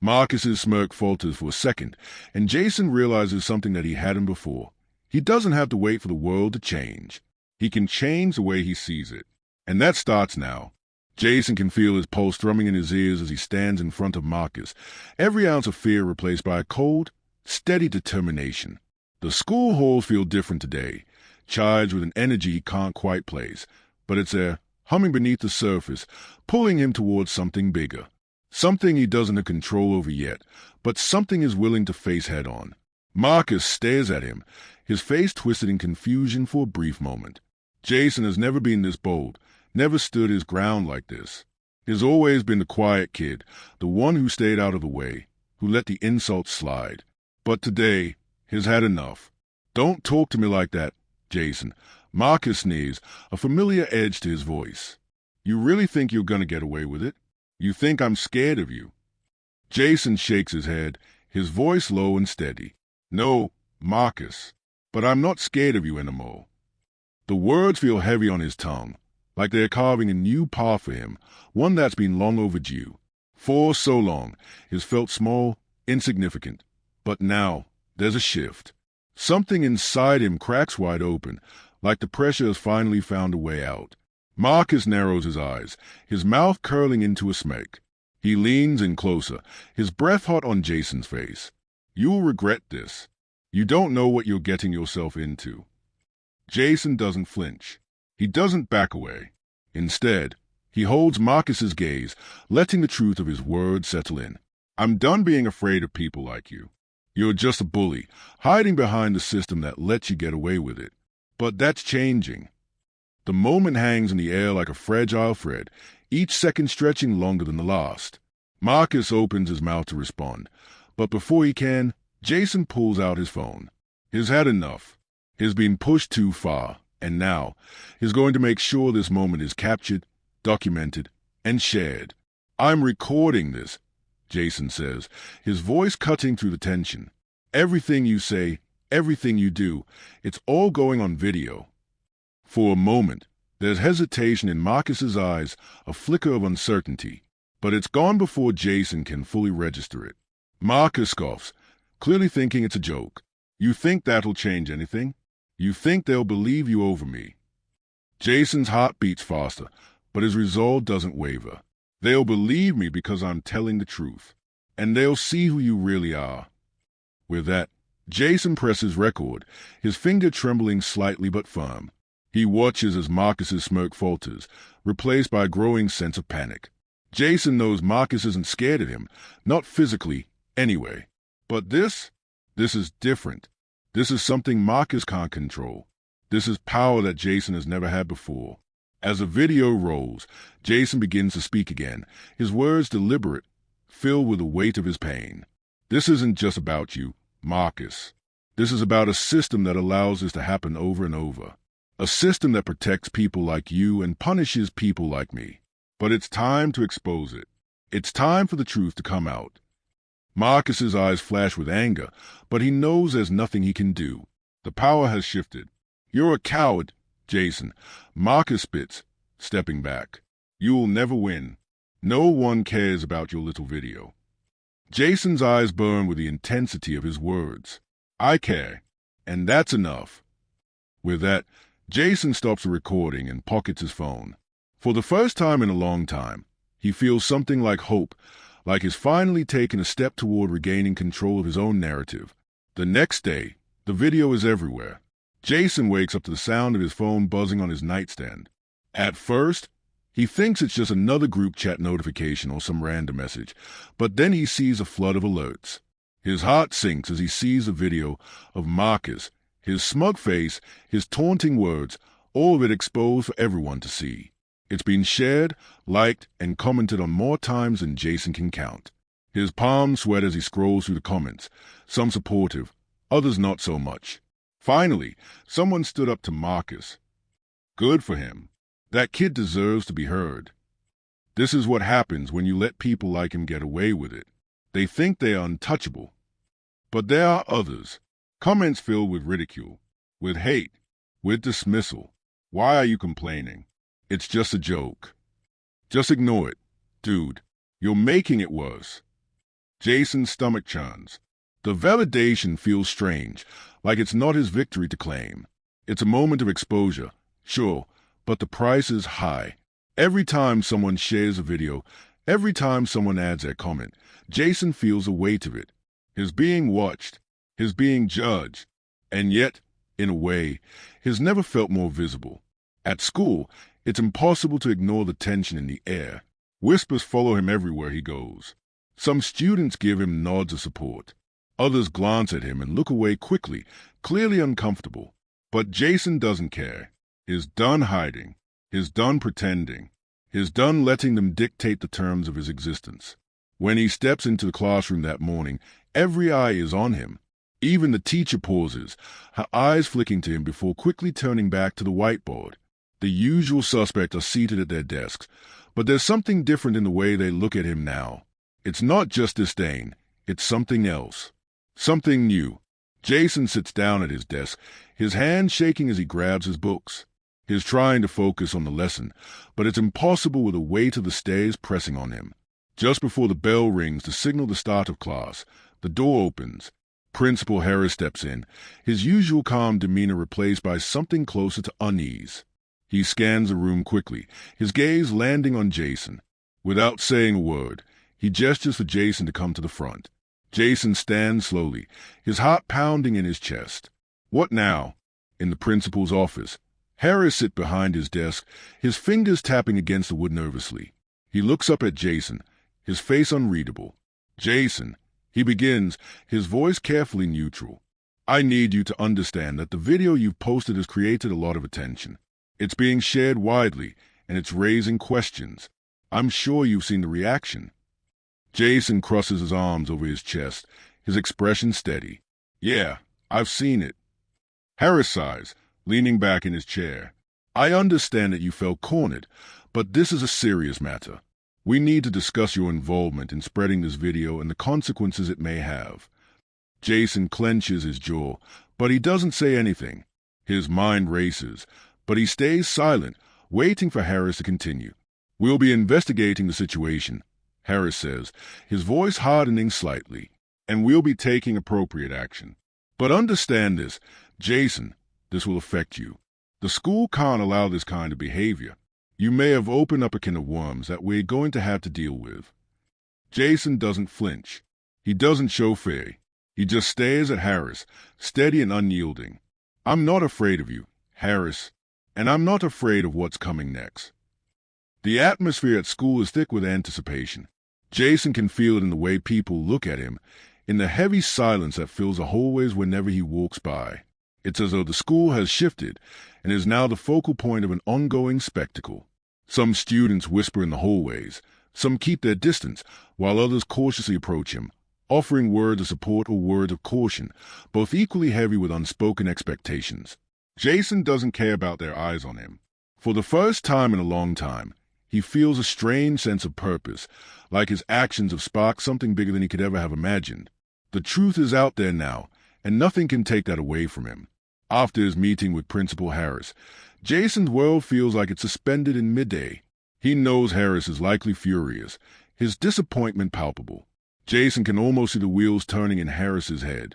Marcus's smirk falters for a second, and Jason realizes something that he hadn't before. He doesn't have to wait for the world to change. He can change the way he sees it. And that starts now. Jason can feel his pulse thrumming in his ears as he stands in front of Marcus, every ounce of fear replaced by a cold, steady determination. The school halls feel different today, charged with an energy he can't quite place, but it's there, humming beneath the surface, pulling him towards something bigger. Something he doesn't have control over yet, but something he's willing to face head-on. Marcus stares at him, his face twisted in confusion for a brief moment. Jason has never been this bold, never stood his ground like this. He's always been the quiet kid, the one who stayed out of the way, who let the insults slide. But today, he's had enough. "Don't talk to me like that, Jason." Marcus sneers, a familiar edge to his voice. "You really think you're going to get away with it? You think I'm scared of you?" Jason shakes his head, his voice low and steady. "No, Marcus, but I'm not scared of you anymore." The words feel heavy on his tongue, like they're carving a new path for him, one that's been long overdue. For so long, he's felt small, insignificant. But now, there's a shift. Something inside him cracks wide open, like the pressure has finally found a way out. Marcus narrows his eyes, his mouth curling into a smirk. He leans in closer, his breath hot on Jason's face. "You'll regret this. You don't know what you're getting yourself into." Jason doesn't flinch. He doesn't back away. Instead, he holds Marcus's gaze, letting the truth of his words settle in. "I'm done being afraid of people like you. You're just a bully, hiding behind the system that lets you get away with it. But that's changing." The moment hangs in the air like a fragile thread, each second stretching longer than the last. Marcus opens his mouth to respond, but before he can, Jason pulls out his phone. He's had enough. He's been pushed too far, and now he's going to make sure this moment is captured, documented, and shared. "I'm recording this," Jason says, his voice cutting through the tension. "Everything you say, everything you do, it's all going on video." For a moment, there's hesitation in Marcus's eyes, a flicker of uncertainty, but it's gone before Jason can fully register it. Marcus scoffs, clearly thinking it's a joke. "You think that'll change anything? You think they'll believe you over me?" Jason's heart beats faster, but his resolve doesn't waver. "They'll believe me because I'm telling the truth, and they'll see who you really are." With that, Jason presses record, his finger trembling slightly but firm. He watches as Marcus's smirk falters, replaced by a growing sense of panic. Jason knows Marcus isn't scared of him, not physically, anyway. But this is different. This is something Marcus can't control. This is power that Jason has never had before. As the video rolls, Jason begins to speak again, his words deliberate, filled with the weight of his pain. "This isn't just about you, Marcus. This is about a system that allows this to happen over and over. A system that protects people like you and punishes people like me. But it's time to expose it. It's time for the truth to come out." Marcus's eyes flash with anger, but he knows there's nothing he can do. The power has shifted. "You're a coward, Jason," Marcus spits, stepping back. "You'll never win. No one cares about your little video." Jason's eyes burn with the intensity of his words. "I care, and that's enough." With that, Jason stops the recording and pockets his phone. For the first time in a long time, he feels something like hope, like he's finally taken a step toward regaining control of his own narrative. The next day, the video is everywhere. Jason wakes up to the sound of his phone buzzing on his nightstand. At first, He thinks it's just another group chat notification or some random message, but then he sees a flood of alerts. His heart sinks as he sees a video of Marcus, his smug face, his taunting words, all of it exposed for everyone to see. It's been shared, liked, and commented on more times than Jason can count. His palms sweat as he scrolls through the comments, some supportive, others not so much. Finally, someone stood up to Marcus. Good for him. That kid deserves to be heard. This is what happens when you let people like him get away with it. They think they are untouchable. But there are others. Comments filled with ridicule, with hate, with dismissal. Why are you complaining? It's just a joke. Just ignore it. Dude, you're making it worse. Jason's stomach churns. The validation feels strange, like it's not his victory to claim. It's a moment of exposure, sure, but the price is high. Every time someone shares a video, every time someone adds their comment, Jason feels the weight of it. His being watched, his being judged, and yet, in a way, his never felt more visible. At school, it's impossible to ignore the tension in the air. Whispers follow him everywhere he goes. Some students give him nods of support. Others glance at him and look away quickly, clearly uncomfortable. But Jason doesn't care. He's done hiding. He's done pretending. He's done letting them dictate the terms of his existence. When he steps into the classroom that morning, every eye is on him. Even the teacher pauses, her eyes flicking to him before quickly turning back to the whiteboard. The usual suspects are seated at their desks, but there's something different in the way they look at him now. It's not just disdain, it's something else. Something new. Jason sits down at his desk, his hand shaking as he grabs his books. He's trying to focus on the lesson, but it's impossible with the weight of the stairs pressing on him. Just before the bell rings to signal the start of class, the door opens. Principal Harris steps in, his usual calm demeanor replaced by something closer to unease. He scans the room quickly, his gaze landing on Jason. Without saying a word, he gestures for Jason to come to the front. Jason stands slowly, his heart pounding in his chest. What now? In the principal's office. Harris sits behind his desk, his fingers tapping against the wood nervously. He looks up at Jason, his face unreadable. Jason, he begins, his voice carefully neutral. I need you to understand that the video you've posted has created a lot of attention. It's being shared widely, and it's raising questions. I'm sure you've seen the reaction. Jason crosses his arms over his chest, his expression steady. Yeah, I've seen it. Harris sighs, leaning back in his chair. I understand that you felt cornered, but this is a serious matter. We need to discuss your involvement in spreading this video and the consequences it may have. Jason clenches his jaw, but he doesn't say anything. His mind races, but he stays silent, waiting for Harris to continue. We'll be investigating the situation, Harris says, his voice hardening slightly, and we'll be taking appropriate action. But understand this, Jason, this will affect you. The school can't allow this kind of behavior. You may have opened up a can of worms that we're going to have to deal with. Jason doesn't flinch. He doesn't show fear. He just stares at Harris, steady and unyielding. I'm not afraid of you, Harris, and I'm not afraid of what's coming next. The atmosphere at school is thick with anticipation. Jason can feel it in the way people look at him, in the heavy silence that fills the hallways whenever he walks by. It's as though the school has shifted and is now the focal point of an ongoing spectacle. Some students whisper in the hallways, some keep their distance, while others cautiously approach him, offering words of support or words of caution, both equally heavy with unspoken expectations. Jason doesn't care about their eyes on him. For the first time in a long time, he feels a strange sense of purpose, like his actions have sparked something bigger than he could ever have imagined. The truth is out there now, and nothing can take that away from him. After his meeting with Principal Harris, Jason's world feels like it's suspended in midday. He knows Harris is likely furious, his disappointment palpable. Jason can almost see the wheels turning in Harris's head,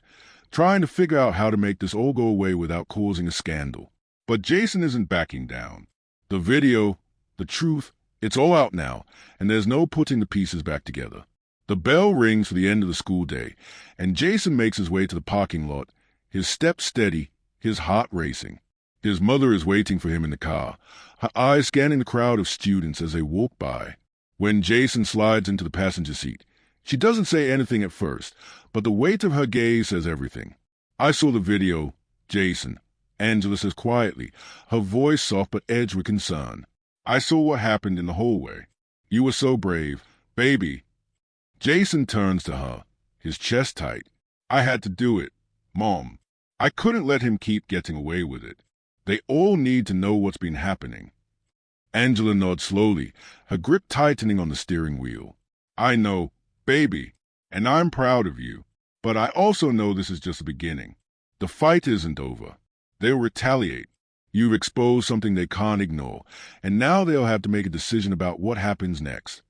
trying to figure out how to make this all go away without causing a scandal. But Jason isn't backing down. The video, the truth, it's all out now, and there's no putting the pieces back together. The bell rings for the end of the school day, and Jason makes his way to the parking lot, his steps steady, his heart racing. His mother is waiting for him in the car, her eyes scanning the crowd of students as they walk by. When Jason slides into the passenger seat, she doesn't say anything at first, but the weight of her gaze says everything. "I saw the video, Jason," Angela says quietly, her voice soft but edged with concern. "I saw what happened in the hallway. You were so brave. Baby." Jason turns to her, his chest tight. "I had to do it, Mom. I couldn't let him keep getting away with it. They all need to know what's been happening." Angela nods slowly, her grip tightening on the steering wheel. "I know, baby, and I'm proud of you. But I also know this is just the beginning. The fight isn't over. They'll retaliate. You've exposed something they can't ignore, and now they'll have to make a decision about what happens next."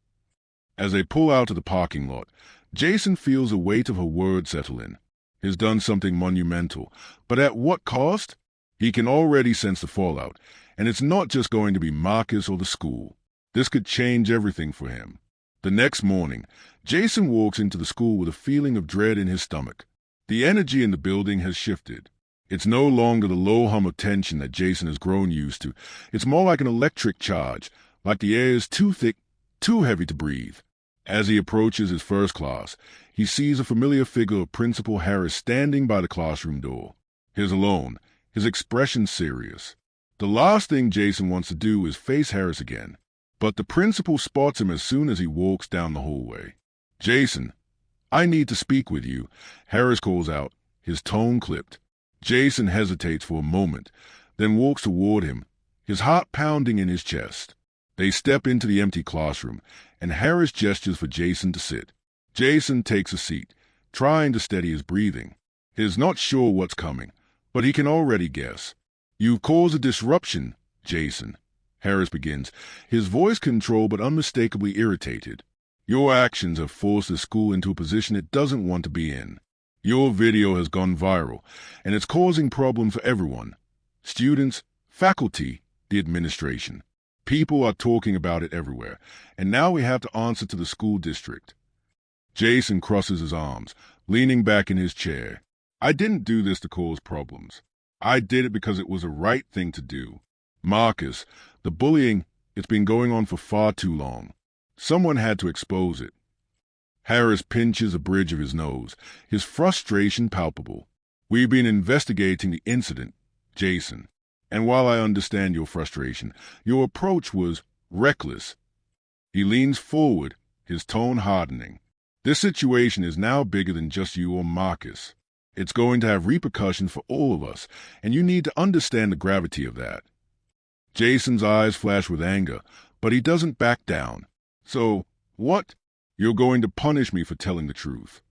As they pull out of the parking lot, Jason feels the weight of her words settle in. He's done something monumental, but at what cost? He can already sense the fallout, and it's not just going to be Marcus or the school. This could change everything for him. The next morning, Jason walks into the school with a feeling of dread in his stomach. The energy in the building has shifted. It's no longer the low hum of tension that Jason has grown used to. It's more like an electric charge, like the air is too thick, too heavy to breathe. As he approaches his first class, he sees a familiar figure of Principal Harris standing by the classroom door. He's alone, his expression serious. The last thing Jason wants to do is face Harris again, but the principal spots him as soon as he walks down the hallway. "Jason, I need to speak with you," Harris calls out, his tone clipped. Jason hesitates for a moment, then walks toward him, his heart pounding in his chest. They step into the empty classroom, and Harris gestures for Jason to sit. Jason takes a seat, trying to steady his breathing. He's not sure what's coming, but he can already guess. "You've caused a disruption, Jason," Harris begins, his voice controlled but unmistakably irritated. "Your actions have forced the school into a position it doesn't want to be in. Your video has gone viral, and it's causing problems for everyone. Students, faculty, the administration. People are talking about it everywhere, and now we have to answer to the school district." Jason crosses his arms, leaning back in his chair. "I didn't do this to cause problems. I did it because it was the right thing to do. Marcus, the bullying, it's been going on for far too long. Someone had to expose it." Harris pinches the bridge of his nose, his frustration palpable. "We've been investigating the incident, Jason, and while I understand your frustration, your approach was reckless." He leans forward, his tone hardening. "This situation is now bigger than just you or Marcus. It's going to have repercussions for all of us, and you need to understand the gravity of that." Jason's eyes flash with anger, but he doesn't back down. "So, what? You're going to punish me for telling the truth?"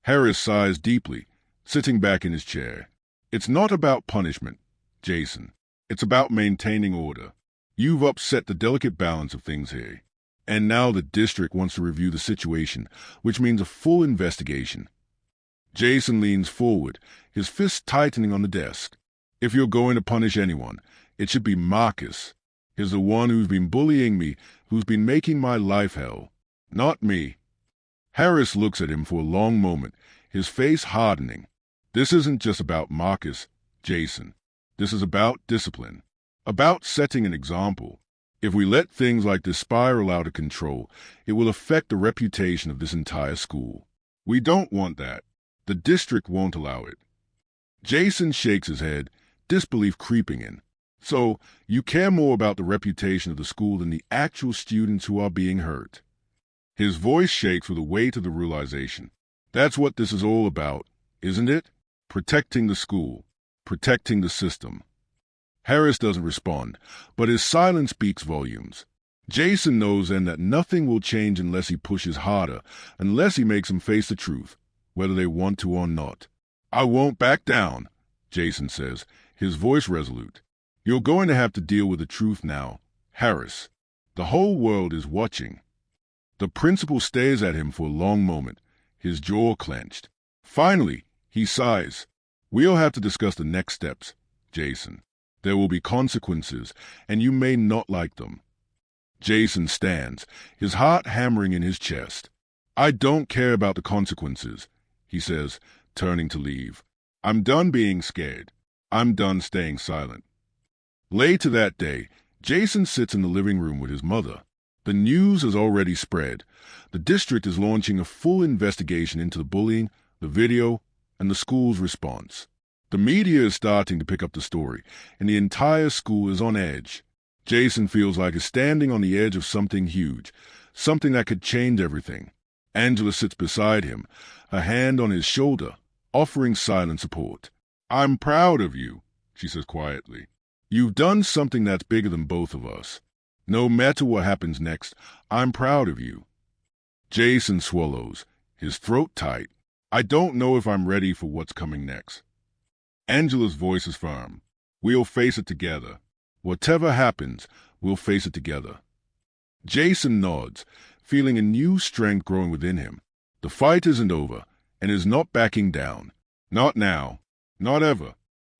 Harris sighs deeply, sitting back in his chair. "It's not about punishment, Jason. It's about maintaining order. You've upset the delicate balance of things here. And now the district wants to review the situation, which means a full investigation." Jason leans forward, his fist tightening on the desk. "If you're going to punish anyone, it should be Marcus. He's the one who's been bullying me, who's been making my life hell. Not me." Harris looks at him for a long moment, his face hardening. "This isn't just about Marcus, Jason. This is about discipline, about setting an example. If we let things like this spiral out of control, it will affect the reputation of this entire school. We don't want that. The district won't allow it." Jason shakes his head, disbelief creeping in. "So, you care more about the reputation of the school than the actual students who are being hurt?" His voice shakes with the weight of the realization. "That's what this is all about, isn't it? Protecting the school, protecting the system." Harris doesn't respond, but his silence speaks volumes. Jason knows then that nothing will change unless he pushes harder, unless he makes them face the truth, whether they want to or not. "I won't back down," Jason says, his voice resolute. "You're going to have to deal with the truth now, Harris. The whole world is watching." The principal stares at him for a long moment, his jaw clenched. Finally, he sighs. "We'll have to discuss the next steps, Jason. There will be consequences, and you may not like them." Jason stands, his heart hammering in his chest. "I don't care about the consequences," he says, turning to leave. "I'm done being scared. I'm done staying silent. Later that day, Jason sits in the living room with his mother. The news has already spread. The district is launching a full investigation into the bullying, the video, and the school's response. The media is starting to pick up the story, and the entire school is on edge. Jason feels like he's standing on the edge of something huge, something that could change everything. Angela sits beside him, a hand on his shoulder, offering silent support. "I'm proud of you," she says quietly. "You've done something that's bigger than both of us. No matter what happens next, I'm proud of you." Jason swallows, his throat tight. "I don't know if I'm ready for what's coming next." Angela's voice is firm. "We'll face it together. Whatever happens, we'll face it together." Jason nods, feeling a new strength growing within him. The fight isn't over, and is not backing down. Not now. Not ever.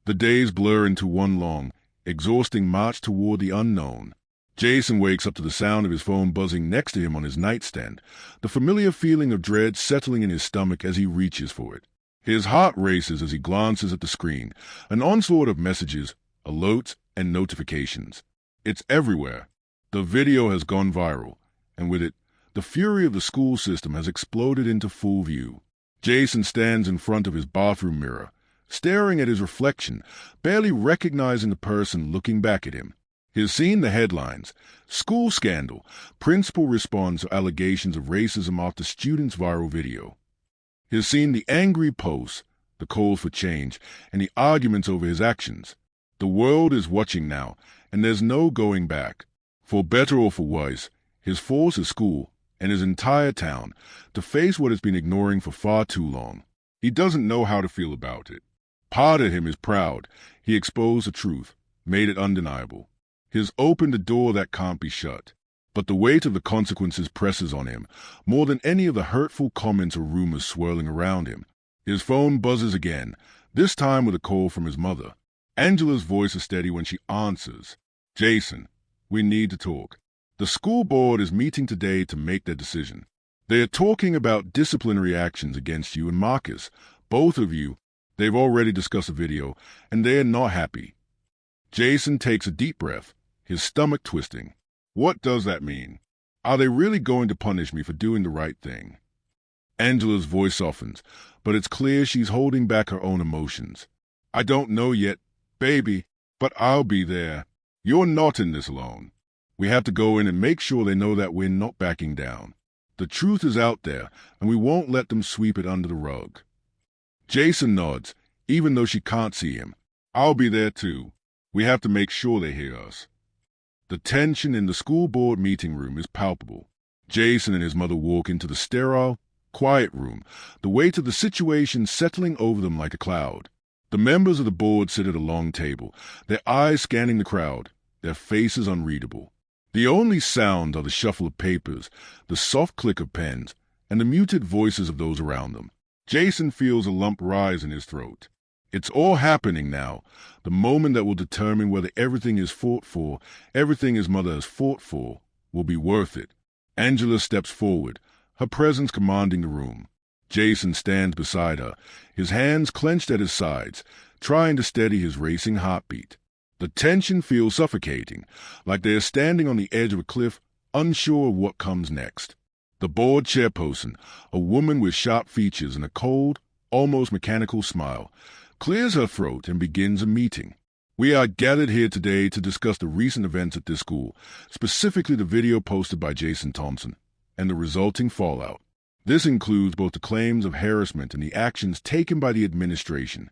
The days blur into one long, exhausting march toward the unknown. Jason wakes up to the sound of his phone buzzing next to him on his nightstand, the familiar feeling of dread settling in his stomach as he reaches for it. His heart races as he glances at the screen, an onslaught of messages, alerts, and notifications. It's everywhere. The video has gone viral, and with it, the fury of the school system has exploded into full view. Jason stands in front of his bathroom mirror, staring at his reflection, barely recognizing the person looking back at him. He's seen the headlines: "School Scandal, Principal Responds to Allegations of Racism After Student's Viral Video." He's seen the angry posts, the calls for change, and the arguments over his actions. The world is watching now, and there's no going back. For better or for worse, he's forced his school and his entire town to face what it's been ignoring for far too long. He doesn't know how to feel about it. Part of him is proud. He exposed the truth, made it undeniable. He's opened a door that can't be shut. But the weight of the consequences presses on him, more than any of the hurtful comments or rumors swirling around him. His phone buzzes again, this time with a call from his mother. Angela's voice is steady when she answers. "Jason, we need to talk. The school board is meeting today to make their decision. They are talking about disciplinary actions against you and Marcus. Both of you. They've already discussed the video, and they are not happy." Jason takes a deep breath, his stomach twisting. What does that mean? Are they really going to punish me for doing the right thing? Angela's voice softens, but it's clear she's holding back her own emotions. "I don't know yet, baby, but I'll be there. You're not in this alone. We have to go in and make sure they know that we're not backing down. The truth is out there, and we won't let them sweep it under the rug." Jason nods, even though she can't see him. "I'll be there too. We have to make sure they hear us." The tension in the school board meeting room is palpable. Jason and his mother walk into the sterile, quiet room, the weight of the situation settling over them like a cloud. The members of the board sit at a long table, their eyes scanning the crowd, their faces unreadable. The only sound are the shuffle of papers, the soft click of pens, and the muted voices of those around them. Jason feels a lump rise in his throat. It's all happening now, the moment that will determine whether everything his mother has fought for, will be worth it. Angela steps forward, her presence commanding the room. Jason stands beside her, his hands clenched at his sides, trying to steady his racing heartbeat. The tension feels suffocating, like they are standing on the edge of a cliff, unsure of what comes next. The board chairperson, a woman with sharp features and a cold, almost mechanical smile, clears her throat and begins a meeting. "We are gathered here today to discuss the recent events at this school, specifically the video posted by Jason Thompson, and the resulting fallout. This includes both the claims of harassment and the actions taken by the administration."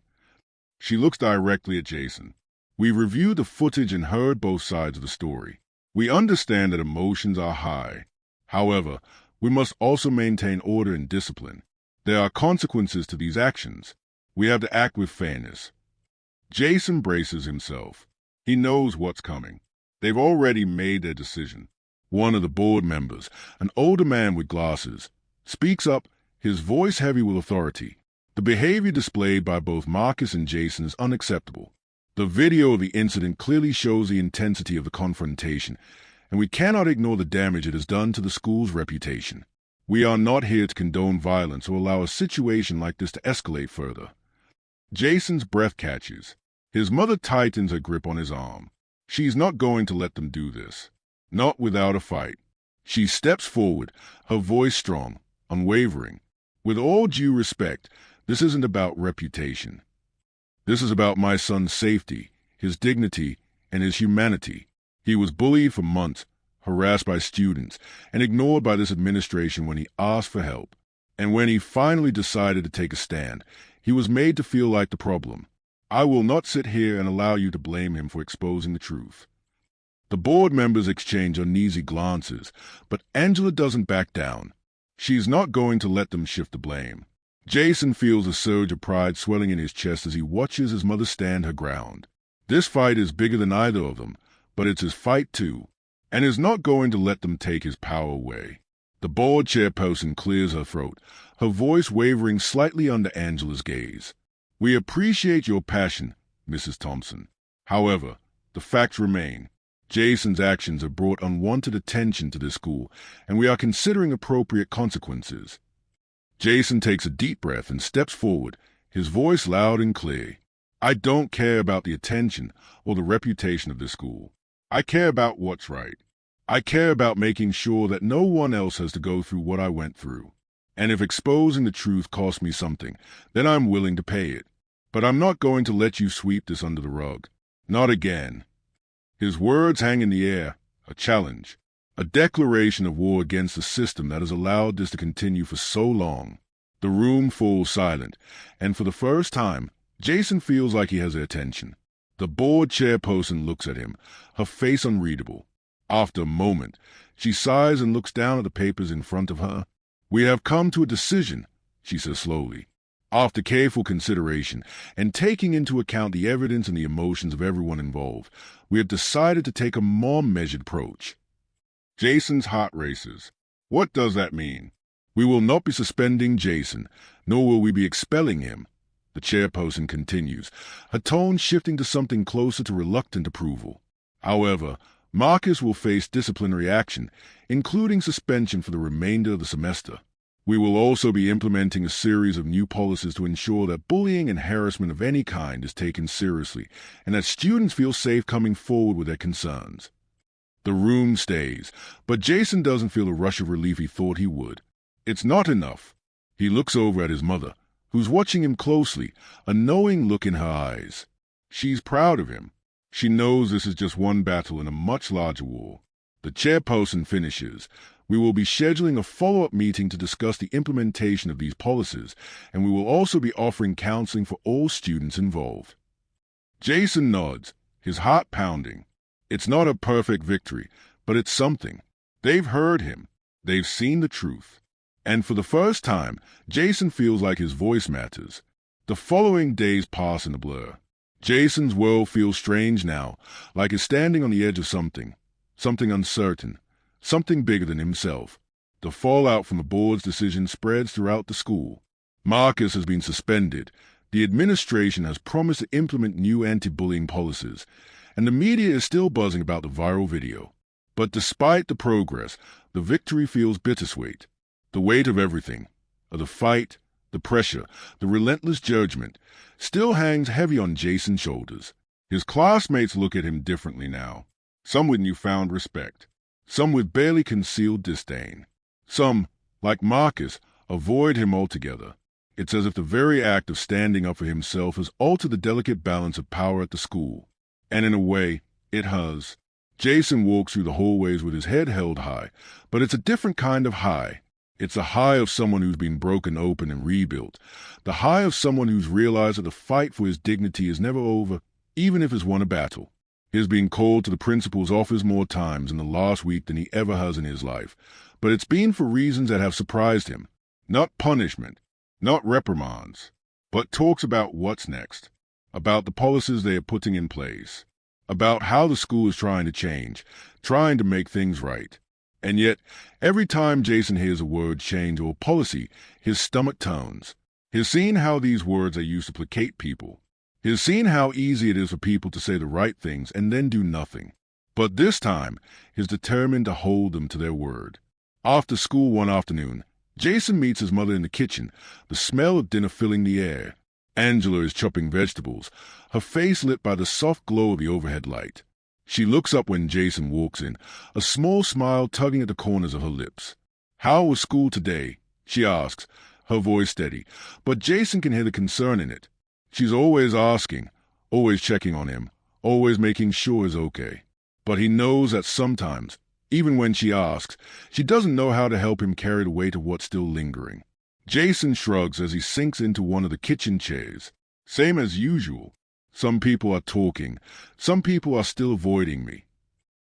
She looks directly at Jason. "We've reviewed the footage and heard both sides of the story. We understand that emotions are high. However, we must also maintain order and discipline. There are consequences to these actions. We have to act with fairness." Jason braces himself. He knows what's coming. They've already made their decision. One of the board members, an older man with glasses, speaks up, his voice heavy with authority. The behavior displayed by both Marcus and Jason is unacceptable. The video of the incident clearly shows the intensity of the confrontation, and we cannot ignore the damage it has done to the school's reputation. We are not here to condone violence or allow a situation like this to escalate further. Jason's breath catches. His mother tightens her grip on his arm. She's not going to let them do this. Not without a fight. She steps forward, her voice strong, unwavering. With all due respect, this isn't about reputation. This is about my son's safety, his dignity, and his humanity. He was bullied for months, harassed by students, and ignored by this administration when he asked for help. And when he finally decided to take a stand, he was made to feel like the problem. I will not sit here and allow you to blame him for exposing the truth. The board members exchange uneasy glances, but Angela doesn't back down. She's not going to let them shift the blame. Jason feels a surge of pride swelling in his chest as he watches his mother stand her ground. This fight is bigger than either of them, but it's his fight too, and is not going to let them take his power away. The board chairperson clears her throat, her voice wavering slightly under Angela's gaze. We appreciate your passion, Mrs. Thompson. However, the facts remain. Jason's actions have brought unwanted attention to this school, and we are considering appropriate consequences. Jason takes a deep breath and steps forward, his voice loud and clear. I don't care about the attention or the reputation of this school. I care about what's right. I care about making sure that no one else has to go through what I went through. And if exposing the truth costs me something, then I'm willing to pay it. But I'm not going to let you sweep this under the rug. Not again. His words hang in the air, a challenge, a declaration of war against the system that has allowed this to continue for so long. The room falls silent, and for the first time, Jason feels like he has their attention. The board chairperson looks at him, her face unreadable. After a moment, she sighs and looks down at the papers in front of her. We have come to a decision, she says slowly. After careful consideration and taking into account the evidence and the emotions of everyone involved, we have decided to take a more measured approach. Jason's heart races. What does that mean? We will not be suspending Jason, nor will we be expelling him. The chairperson continues, her tone shifting to something closer to reluctant approval. However, Marcus will face disciplinary action, including suspension for the remainder of the semester. We will also be implementing a series of new policies to ensure that bullying and harassment of any kind is taken seriously and that students feel safe coming forward with their concerns. The room stays, but Jason doesn't feel the rush of relief he thought he would. It's not enough. He looks over at his mother, who's watching him closely, a knowing look in her eyes. She's proud of him. She knows this is just one battle in a much larger war. The chairperson finishes. We will be scheduling a follow-up meeting to discuss the implementation of these policies, and we will also be offering counseling for all students involved. Jason nods, his heart pounding. It's not a perfect victory, but it's something. They've heard him. They've seen the truth. And for the first time, Jason feels like his voice matters. The following days pass in a blur. Jason's world feels strange now, like he's standing on the edge of something uncertain, something bigger than himself. The fallout from the board's decision spreads throughout the school. Marcus has been suspended. The administration has promised to implement new anti-bullying policies, and the media is still buzzing about the viral video. But despite the progress, the victory feels bittersweet. The weight of everything, of the fight, the pressure, the relentless judgment, still hangs heavy on Jason's shoulders. His classmates look at him differently now, some with newfound respect, some with barely concealed disdain. Some, like Marcus, avoid him altogether. It's as if the very act of standing up for himself has altered the delicate balance of power at the school. And in a way, it has. Jason walks through the hallways with his head held high, but it's a different kind of high. It's the high of someone who's been broken open and rebuilt, the high of someone who's realized that the fight for his dignity is never over, even if it's won a battle. He has been called to the principal's office more times in the last week than he ever has in his life, but it's been for reasons that have surprised him. Not punishment, not reprimands, but talks about what's next, about the policies they are putting in place, about how the school is trying to change, trying to make things right. And yet, every time Jason hears a word change or policy, his stomach turns. He's seen how these words are used to placate people. He's seen how easy it is for people to say the right things and then do nothing. But this time, he's determined to hold them to their word. After school one afternoon, Jason meets his mother in the kitchen, the smell of dinner filling the air. Angela is chopping vegetables, her face lit by the soft glow of the overhead light. She looks up when Jason walks in, a small smile tugging at the corners of her lips. "How was school today?" she asks, her voice steady, but Jason can hear the concern in it. She's always asking, always checking on him, always making sure he's okay. But he knows that sometimes, even when she asks, she doesn't know how to help him carry the weight of what's still lingering. Jason shrugs as he sinks into one of the kitchen chairs. Same as usual. Some people are talking. Some people are still avoiding me.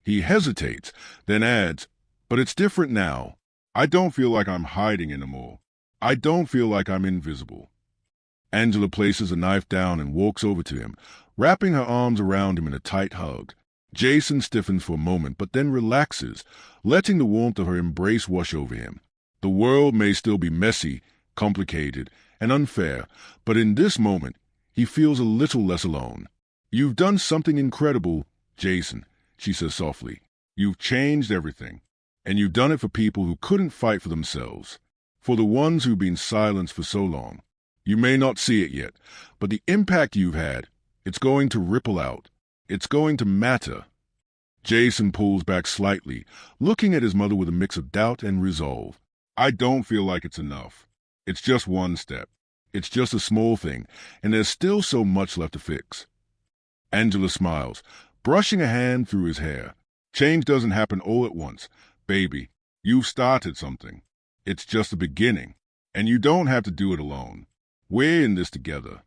He hesitates, then adds, "But it's different now. I don't feel like I'm hiding anymore. I don't feel like I'm invisible." Angela places a knife down and walks over to him, wrapping her arms around him in a tight hug. Jason stiffens for a moment, but then relaxes, letting the warmth of her embrace wash over him. The world may still be messy, complicated, and unfair, but in this moment, he feels a little less alone. "You've done something incredible, Jason," she says softly. "You've changed everything, and you've done it for people who couldn't fight for themselves, for the ones who've been silenced for so long. You may not see it yet, but the impact you've had, it's going to ripple out. It's going to matter." Jason pulls back slightly, looking at his mother with a mix of doubt and resolve. "I don't feel like it's enough. It's just one step. It's just a small thing, and there's still so much left to fix." Angela smiles, brushing a hand through his hair. "Change doesn't happen all at once, baby. You've started something. It's just the beginning, and you don't have to do it alone. We're in this together."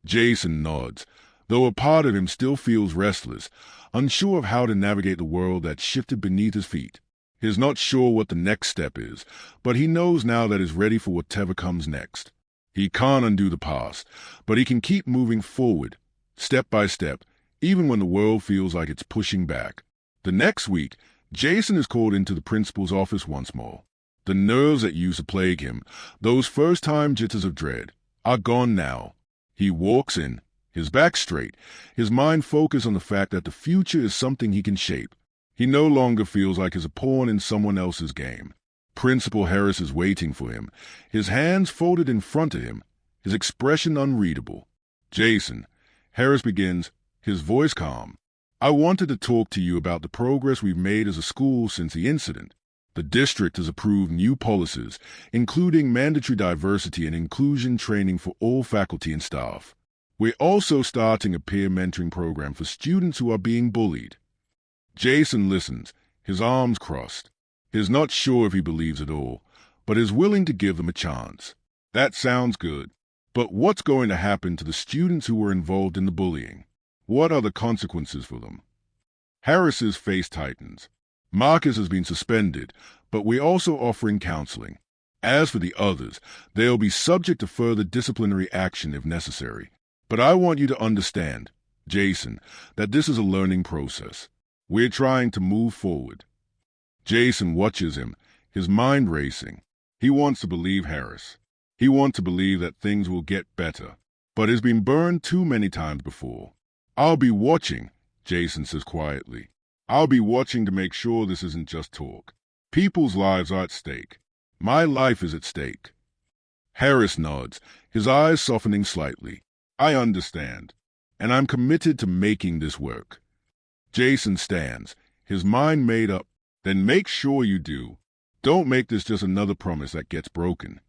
Jason nods, though a part of him still feels restless, unsure of how to navigate the world that shifted beneath his feet. He's not sure what the next step is, but he knows now that he's ready for whatever comes next. He can't undo the past, but he can keep moving forward, step by step, even when the world feels like it's pushing back. The next week, Jason is called into the principal's office once more. The nerves that used to plague him, those first-time jitters of dread, are gone now. He walks in, his back straight, his mind focused on the fact that the future is something he can shape. He no longer feels like he's a pawn in someone else's game. Principal Harris is waiting for him, his hands folded in front of him, his expression unreadable. "Jason," Harris begins, his voice calm, "I wanted to talk to you about the progress we've made as a school since the incident. The district has approved new policies, including mandatory diversity and inclusion training for all faculty and staff. We're also starting a peer mentoring program for students who are being bullied." Jason listens, his arms crossed. He's not sure if he believes it all, but is willing to give them a chance. That sounds good, but what's going to happen to the students who were involved in the bullying? What are the consequences for them? Harris's face tightens. "Marcus has been suspended, but we're also offering counseling. As for the others, they'll be subject to further disciplinary action if necessary. But I want you to understand, Jason, that this is a learning process. We're trying to move forward." Jason watches him, his mind racing. He wants to believe Harris. He wants to believe that things will get better, but he's been burned too many times before. "I'll be watching," Jason says quietly. "I'll be watching to make sure this isn't just talk. People's lives are at stake. My life is at stake." Harris nods, his eyes softening slightly. "I understand, and I'm committed to making this work." Jason stands, his mind made up. "Then make sure you do. Don't make this just another promise that gets broken."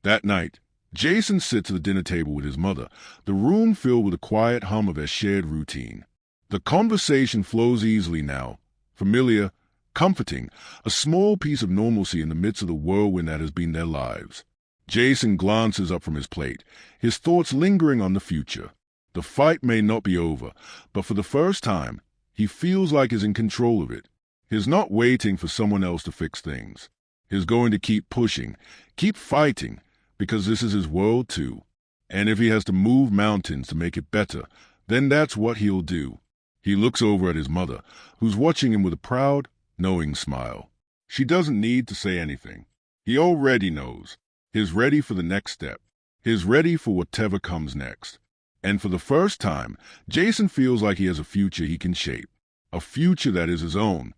That night, Jason sits at the dinner table with his mother, the room filled with a quiet hum of their shared routine. The conversation flows easily now, familiar, comforting, a small piece of normalcy in the midst of the whirlwind that has been their lives. Jason glances up from his plate, his thoughts lingering on the future. The fight may not be over, but for the first time, he feels like he's in control of it. He's not waiting for someone else to fix things. He's going to keep pushing, keep fighting, because this is his world too. And if he has to move mountains to make it better, then that's what he'll do. He looks over at his mother, who's watching him with a proud, knowing smile. She doesn't need to say anything. He already knows. He's ready for the next step. He's ready for whatever comes next. And for the first time, Jason feels like he has a future he can shape. A future that is his own,